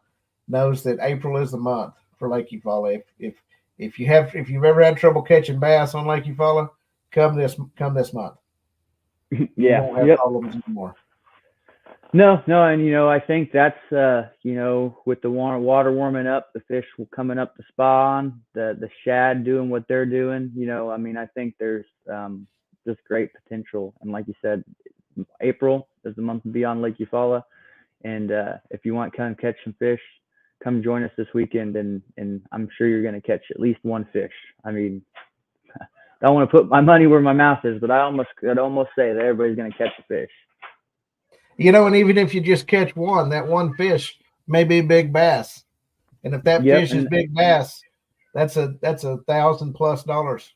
knows that April is the month for Lake Eufaula. If you've ever had trouble catching bass on Lake Eufaula, come this month. You Yeah. won't have Yep. problems anymore. No, and I think that's with the water warming up, the fish coming up to spawn, the shad doing what they're doing. I mean, I think there's just great potential, and like you said, April is the month to be on Lake Eufaula, and if you want to come catch some fish, come join us this weekend, and I'm sure you're going to catch at least one fish. I mean, I don't want to put my money where my mouth is, but I'd almost say that everybody's going to catch a fish. And even if you just catch one, that one fish may be a big bass, and if that fish is big bass, that's $1,000+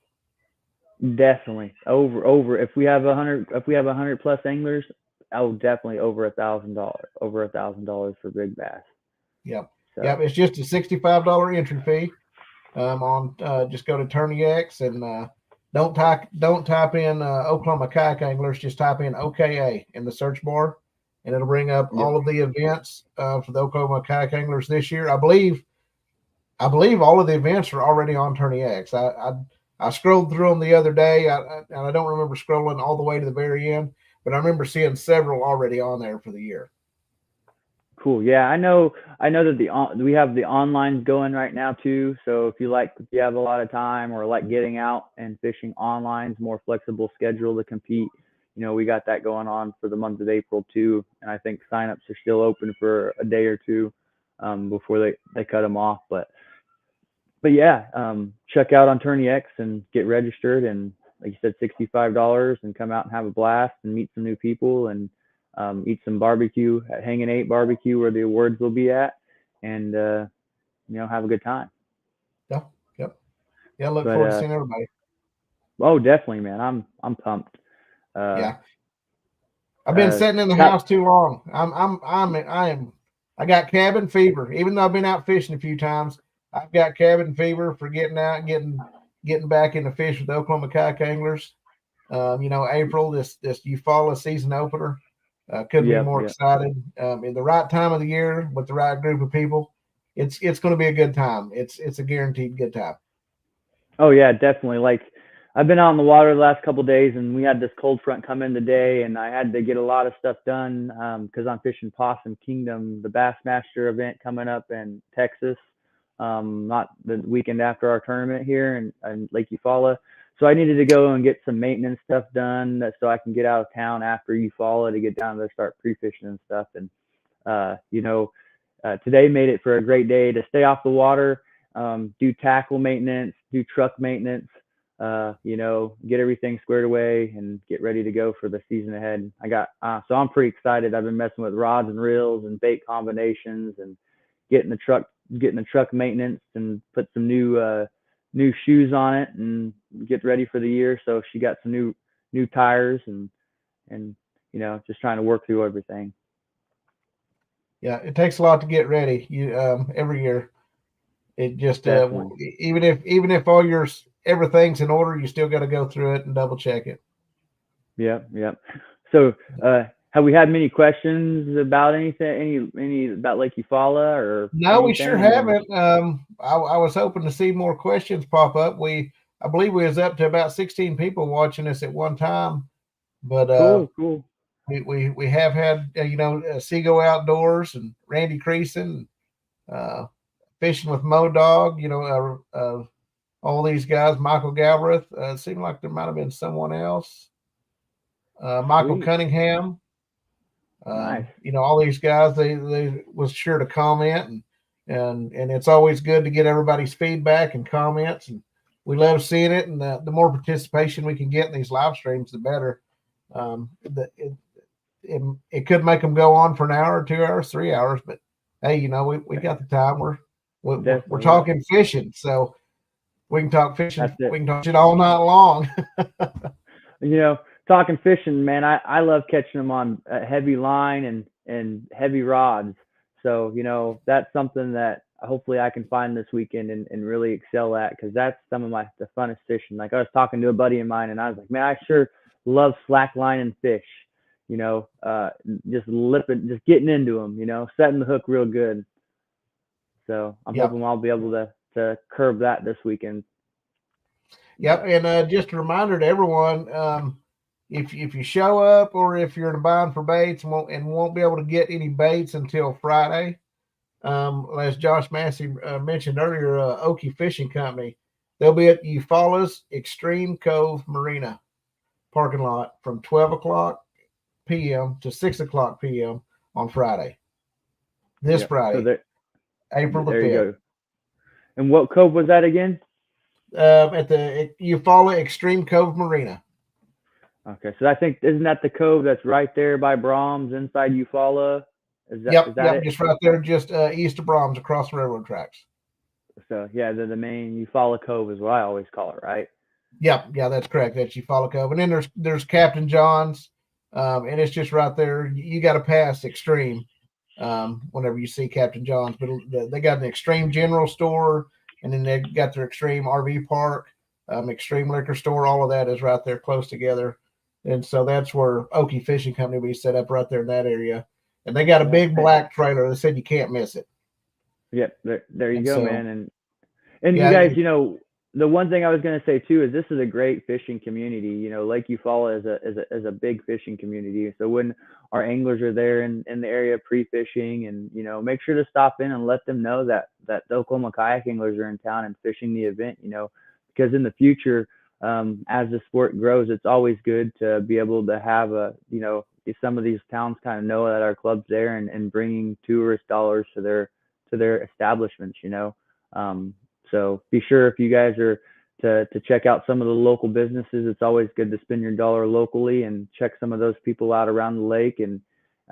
Definitely over. If we have 100 plus anglers, definitely over $1,000 for big bass. Yep. So. Yep. It's just a $65 entry fee. On just go to Tourney X, and don't type in Oklahoma Kayak Anglers. Just type in OKA in the search bar, and it'll bring up Yep. all of the events for the Oklahoma Kayak Anglers this year. I believe all of the events are already on Tourney X. I scrolled through them the other day, and I don't remember scrolling all the way to the very end, but I remember seeing several already on there for the year. Cool. Yeah, I know that we have the online going right now too. So if you have a lot of time or like getting out and fishing online's more flexible schedule to compete, we got that going on for the month of April too. And I think signups are still open for a day or two before they cut them off. But yeah, check out on Tourney X and get registered. And like you said, $65 and come out and have a blast and meet some new people and eat some barbecue at Hanging 8 Barbecue where the awards will be at, and have a good time. Yeah, yep, yeah. Look forward to seeing everybody. Oh, definitely, man. I'm pumped. Yeah, I've been sitting in the house too long. I got cabin fever. Even though I've been out fishing a few times, I've got cabin fever for getting out and getting back into fish with the Oklahoma Kayak Anglers. April, this Eufaula season opener. Couldn't be more excited. In the right time of the year with the right group of people, it's going to be a good time. It's a guaranteed good time. Oh yeah, definitely. Like I've been out on the water the last couple of days, and we had this cold front come in today, and I had to get a lot of stuff done because I'm fishing Possum Kingdom, the Bassmaster event coming up in Texas, not the weekend after our tournament here in Lake Eufaula. So I needed to go and get some maintenance stuff done so I can get out of town after Eufaula to get down there, start pre-fishing and stuff. And, today made it for a great day to stay off the water, do tackle maintenance, do truck maintenance, get everything squared away and get ready to go for the season ahead. So I'm pretty excited. I've been messing with rods and reels and bait combinations and getting the truck maintenance and put some new shoes on it and get ready for the year. So she got some new tires and just trying to work through everything. Yeah, it takes a lot to get ready. Every year, it just even if all everything's in order, you still got to go through it and double check it. Yep. So, have we had many questions about anything? Any about Lake Eufaula or? No, we sure haven't. I was hoping to see more questions pop up. I believe we was up to about 16 people watching us at one time, but cool. We have had Seago Outdoors and Randy Creason, Fishing with Mo Dog. All these guys. Michael Galbraith. It seemed like there might have been someone else. Michael Cunningham. Nice. All these guys, they was sure to comment and it's always good to get everybody's feedback and comments, and we love seeing it. And the more participation we can get in these live streams, the better. It could make them go on for an hour, 2 hours, 3 hours, but hey, we got the time. We're talking fishing, so we can talk fishing. We can talk it all night long. Talking fishing, man, I love catching them on heavy line and heavy rods. So, that's something that hopefully I can find this weekend and really excel at, because that's some of the funnest fishing. Like I was talking to a buddy of mine and I was like, man, I sure love slack line and fish, just getting into them, setting the hook real good. So I'm hoping I'll be able to curb that this weekend. Yep. And just a reminder to everyone, if you show up or if you're in a bind for baits and won't be able to get any baits until Friday, as Josh Massey mentioned earlier, Okie Fishing Company, they'll be at Eufaula's Extreme Cove Marina parking lot from 12 o'clock p.m. to 6 o'clock p.m. on Friday. This Friday, so April the 5th. You go. And what cove was that again? At the Eufaula Extreme Cove Marina. Okay, so I think, isn't that the cove that's right there by Brahms inside Eufaula? Is that it? Just right there, just east of Brahms, across the railroad tracks. So yeah, the main Eufaula Cove is what I always call it, right? Yeah, that's correct. That's Eufaula Cove, and then there's Captain John's, and it's just right there. You got to pass Extreme whenever you see Captain John's, but they got an Extreme General Store, and then they got their Extreme RV Park. Extreme Liquor Store, all of that is right there close together. And so that's where Okie Fishing Company will be set up right there in that area. And they got a Yeah. big black trailer. They said you can't miss it. Yep. There you And go, so, man. And you yeah, guys, the one thing I was going to say too is this is a great fishing community. Lake Eufaula is a big fishing community. So when our anglers are there in the area pre-fishing, and make sure to stop in and let them know that the Oklahoma kayak anglers are in town and fishing the event. Because in the future, as the sport grows, it's always good to be able to have if some of these towns kind of know that our club's there, and bringing tourist dollars to their establishments. So be sure, if you guys are to check out some of the local businesses, it's always good to spend your dollar locally and check some of those people out around the lake, and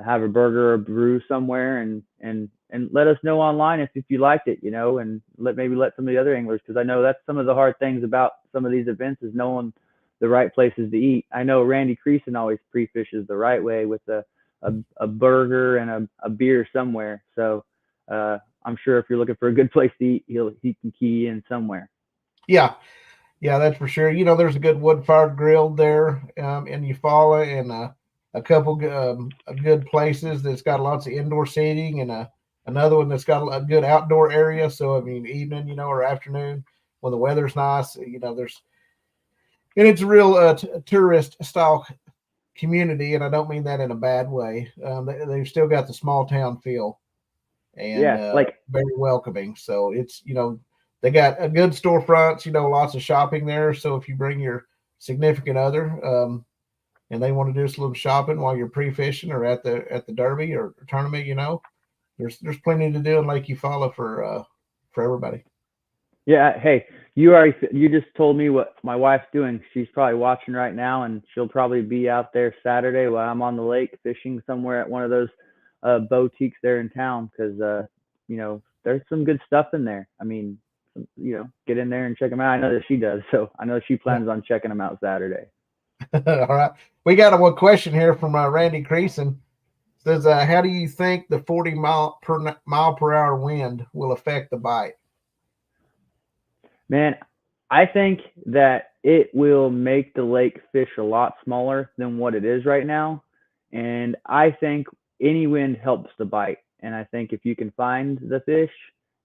have a burger or a brew somewhere, and let us know online if you liked it, and maybe let some of the other anglers, because I know that's some of the hard things about some of these events is knowing the right places to eat. I know Randy Creason always pre-fishes the right way with a burger and a beer somewhere. So I'm sure if you're looking for a good place to eat, he can key in somewhere. yeah, yeah, that's for sure. There's a good wood-fired grill there in Eufaula, and a couple good places that's got lots of indoor seating, and another one that's got a good outdoor area. So, I mean, evening, or afternoon when the weather's nice, and it's a real tourist style community, and I don't mean that in a bad way. They've still got the small town feel, and Yeah, like very welcoming. So it's they got a good storefronts, lots of shopping there. So if you bring your significant other, and they want to do a little shopping while you're pre-fishing or at the derby or tournament, there's plenty to do in Lake Eufaula for everybody. yeah. Hey, you just told me what my wife's doing. She's probably watching right now, and she'll probably be out there Saturday while I'm on the lake fishing somewhere at one of those boutiques there in town, because there's some good stuff in there. I mean, get in there and check them out. I know that she does, so I know she plans on checking them out Saturday. All right, we got one question here from Randy Creason. Says, how do you think the 40 mile per hour wind will affect the bite? Man, I think that it will make the lake fish a lot smaller than what it is right now. And I think any wind helps the bite. And I think if you can find the fish,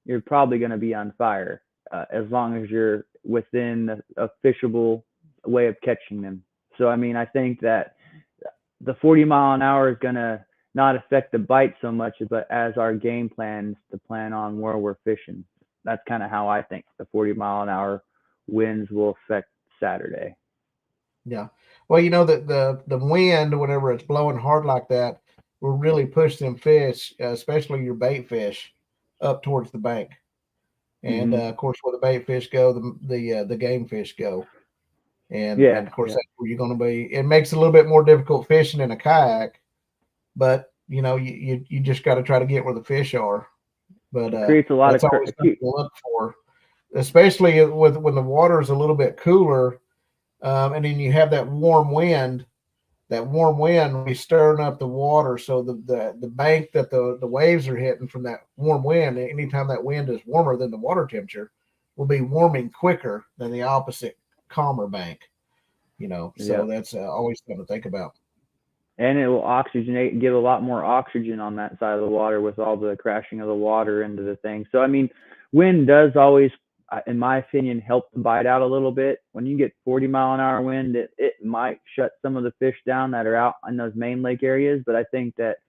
you're probably going to be on fire, as long as you're within a fishable way of catching them. So, I mean, I think that the 40 mile an hour is going to not affect the bite so much, but as our game plans to plan on where we're fishing. That's kind of how I think the 40 mile an hour winds will affect Saturday. Yeah. Well, that the wind, whenever it's blowing hard like that, will really push them fish, especially your bait fish, up towards the bank. And Mm-hmm. of course, where the bait fish go, the game fish go. And Yeah, of course, yeah. that's where you're going to be. It makes it a little bit more difficult fishing in a kayak, but you just got to try to get where the fish are. But Creates a lot of that's always something to look for, especially when the water is a little bit cooler, and then you have that warm wind. That warm wind will be stirring up the water, so the bank that the waves are hitting from that warm wind. Anytime that wind is warmer than the water temperature, will be warming quicker than the opposite calmer bank. So yeah. that's always something to think about. And it will oxygenate and give a lot more oxygen on that side of the water with all the crashing of the water into the thing. So, I mean, wind does always, in my opinion, help the bite out a little bit. When you get 40 mile an hour wind, it might shut some of the fish down that are out in those main lake areas. But I think that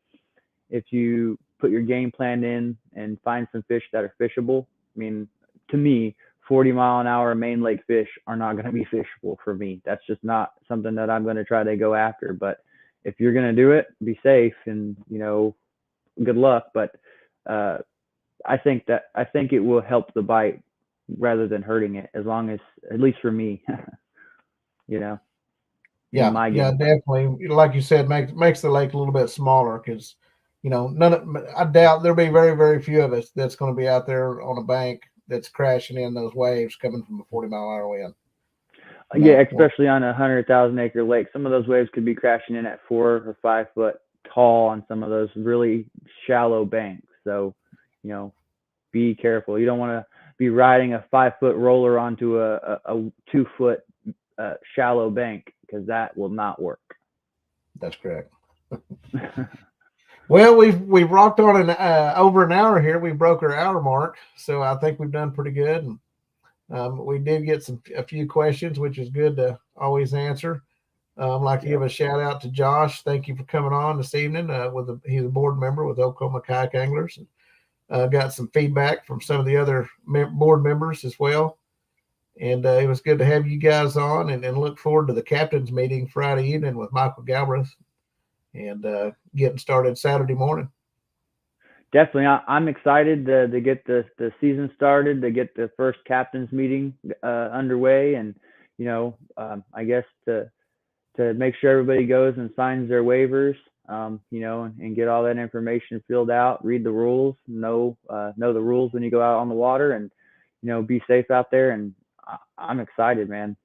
if you put your game plan in and find some fish that are fishable, I mean, to me, 40 mile an hour main lake fish are not going to be fishable for me. That's just not something that I'm going to try to go after. But if you're going to do it, be safe, and good luck. But uh, I think it will help the bite rather than hurting it, as long as, at least for me, you know, in Yeah, my yeah, game plan. definitely. Like you said, makes the lake a little bit smaller because I doubt there'll be very very few of us that's going to be out there on a bank that's crashing in those waves coming from a 40 mile an hour wind. Yeah, Well, especially on a 100,000 acre lake, some of those waves could be crashing in at 4 or 5 foot tall on some of those really shallow banks. So, you know, be careful. You don't want to be riding a 5-foot roller onto a 2-foot shallow bank, because that will not work. That's correct. Well, we've rocked on over an hour here. We broke our hour mark, so I think we've done pretty good. And we did get a few questions, which is good to always answer. I'd like to give a shout out to Josh. Thank you for coming on this evening. He's a board member with Oklahoma Kayak Anglers. Got some feedback from some of the other board members as well. And it was good to have you guys on, and look forward to the captain's meeting Friday evening with Michael Galbraith, and getting started Saturday morning. Definitely. I'm excited to get the season started, to get the first captain's meeting underway. And, I guess to make sure everybody goes and signs their waivers, and get all that information filled out, read the rules, know the rules when you go out on the water, and, be safe out there. And I'm excited, man.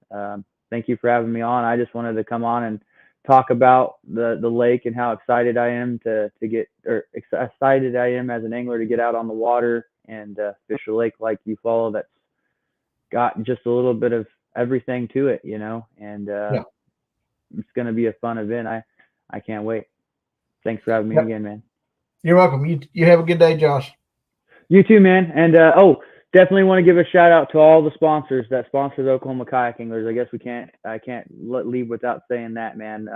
Thank you for having me on. I just wanted to come on and talk about the lake and how excited I am excited I am as an angler to get out on the water and fish a lake like Eufaula that's got just a little bit of everything to it, and it's going to be a fun event. I can't wait. Thanks for having me again, man. You're welcome. You have a good day, Josh. You too, man. And definitely want to give a shout out to all the sponsors that sponsor the Oklahoma Kayak Anglers. I guess I can't leave without saying that, man.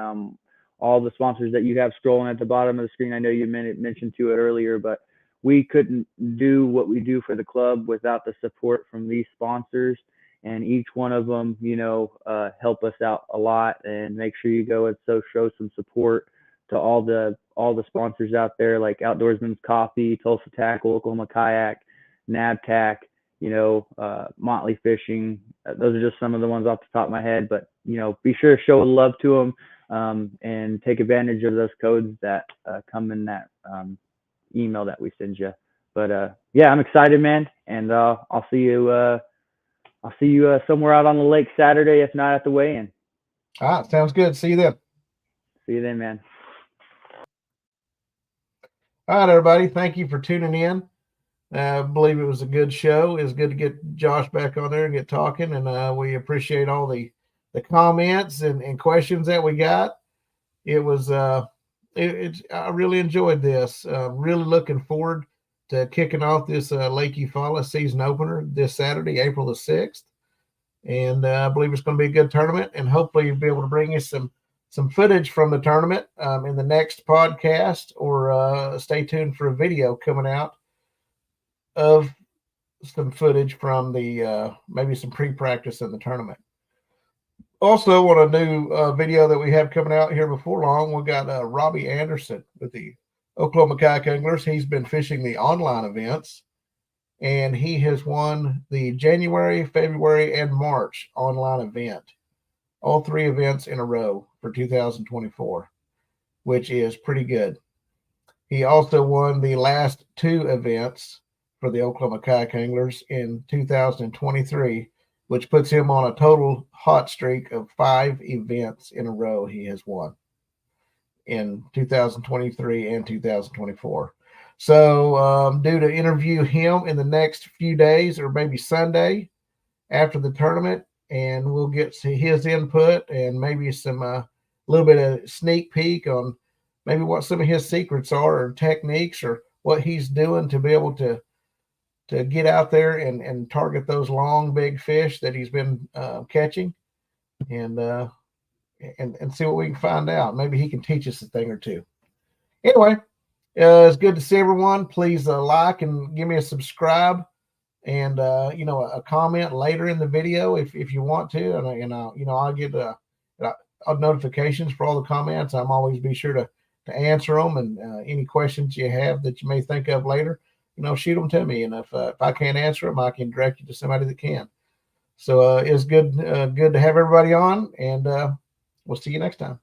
All the sponsors that you have scrolling at the bottom of the screen. I know you mentioned to it earlier, but we couldn't do what we do for the club without the support from these sponsors. And each one of them, help us out a lot. And make sure you go and show some support to all the sponsors out there, like Outdoorsman's Coffee, Tulsa Tackle, Oklahoma Kayak, NABTAC, Motley Fishing. Those are just some of the ones off the top of my head, but be sure to show love to them, and take advantage of those codes that come in that email that we send you. But I'm excited, man, and I'll see you somewhere out on the lake Saturday, if not at the weigh-in. All right, sounds good. See you then. See you then, man. All right, everybody. Thank you for tuning in. I believe it was a good show. It was good to get Josh back on there and get talking, and we appreciate all the comments and questions that we got. It was I really enjoyed this. Really looking forward to kicking off this Lake Eufaula season opener this Saturday, April the 6th. And I believe it's going to be a good tournament, and hopefully you'll be able to bring you some footage from the tournament in the next podcast, or stay tuned for a video coming out of some footage from the maybe some pre-practice in the tournament. Also, on a new video that we have coming out here before long, we got Robbie Anderson with the Oklahoma Kayak Anglers. He's been fishing the online events, and he has won the January, February, and March online event, all 3 events in a row for 2024, which is pretty good. He also won the last 2 events for the Oklahoma Kayak Anglers in 2023, which puts him on a total hot streak of 5 events in a row he has won in 2023 and 2024. So due to interview him in the next few days, or maybe Sunday after the tournament, and we'll get to his input and maybe some little bit of sneak peek on maybe what some of his secrets are, or techniques, or what he's doing to be able to get out there and target those long, big fish that he's been catching, and see what we can find out. Maybe he can teach us a thing or two. Anyway, it's good to see everyone. Please like and give me a subscribe, and a comment later in the video if you want to, and I'll get notifications for all the comments. I'm always be sure to answer them, and any questions you have that you may think of later, shoot them to me, and if I can't answer them, I can direct you to somebody that can. So it's good to have everybody on, and we'll see you next time.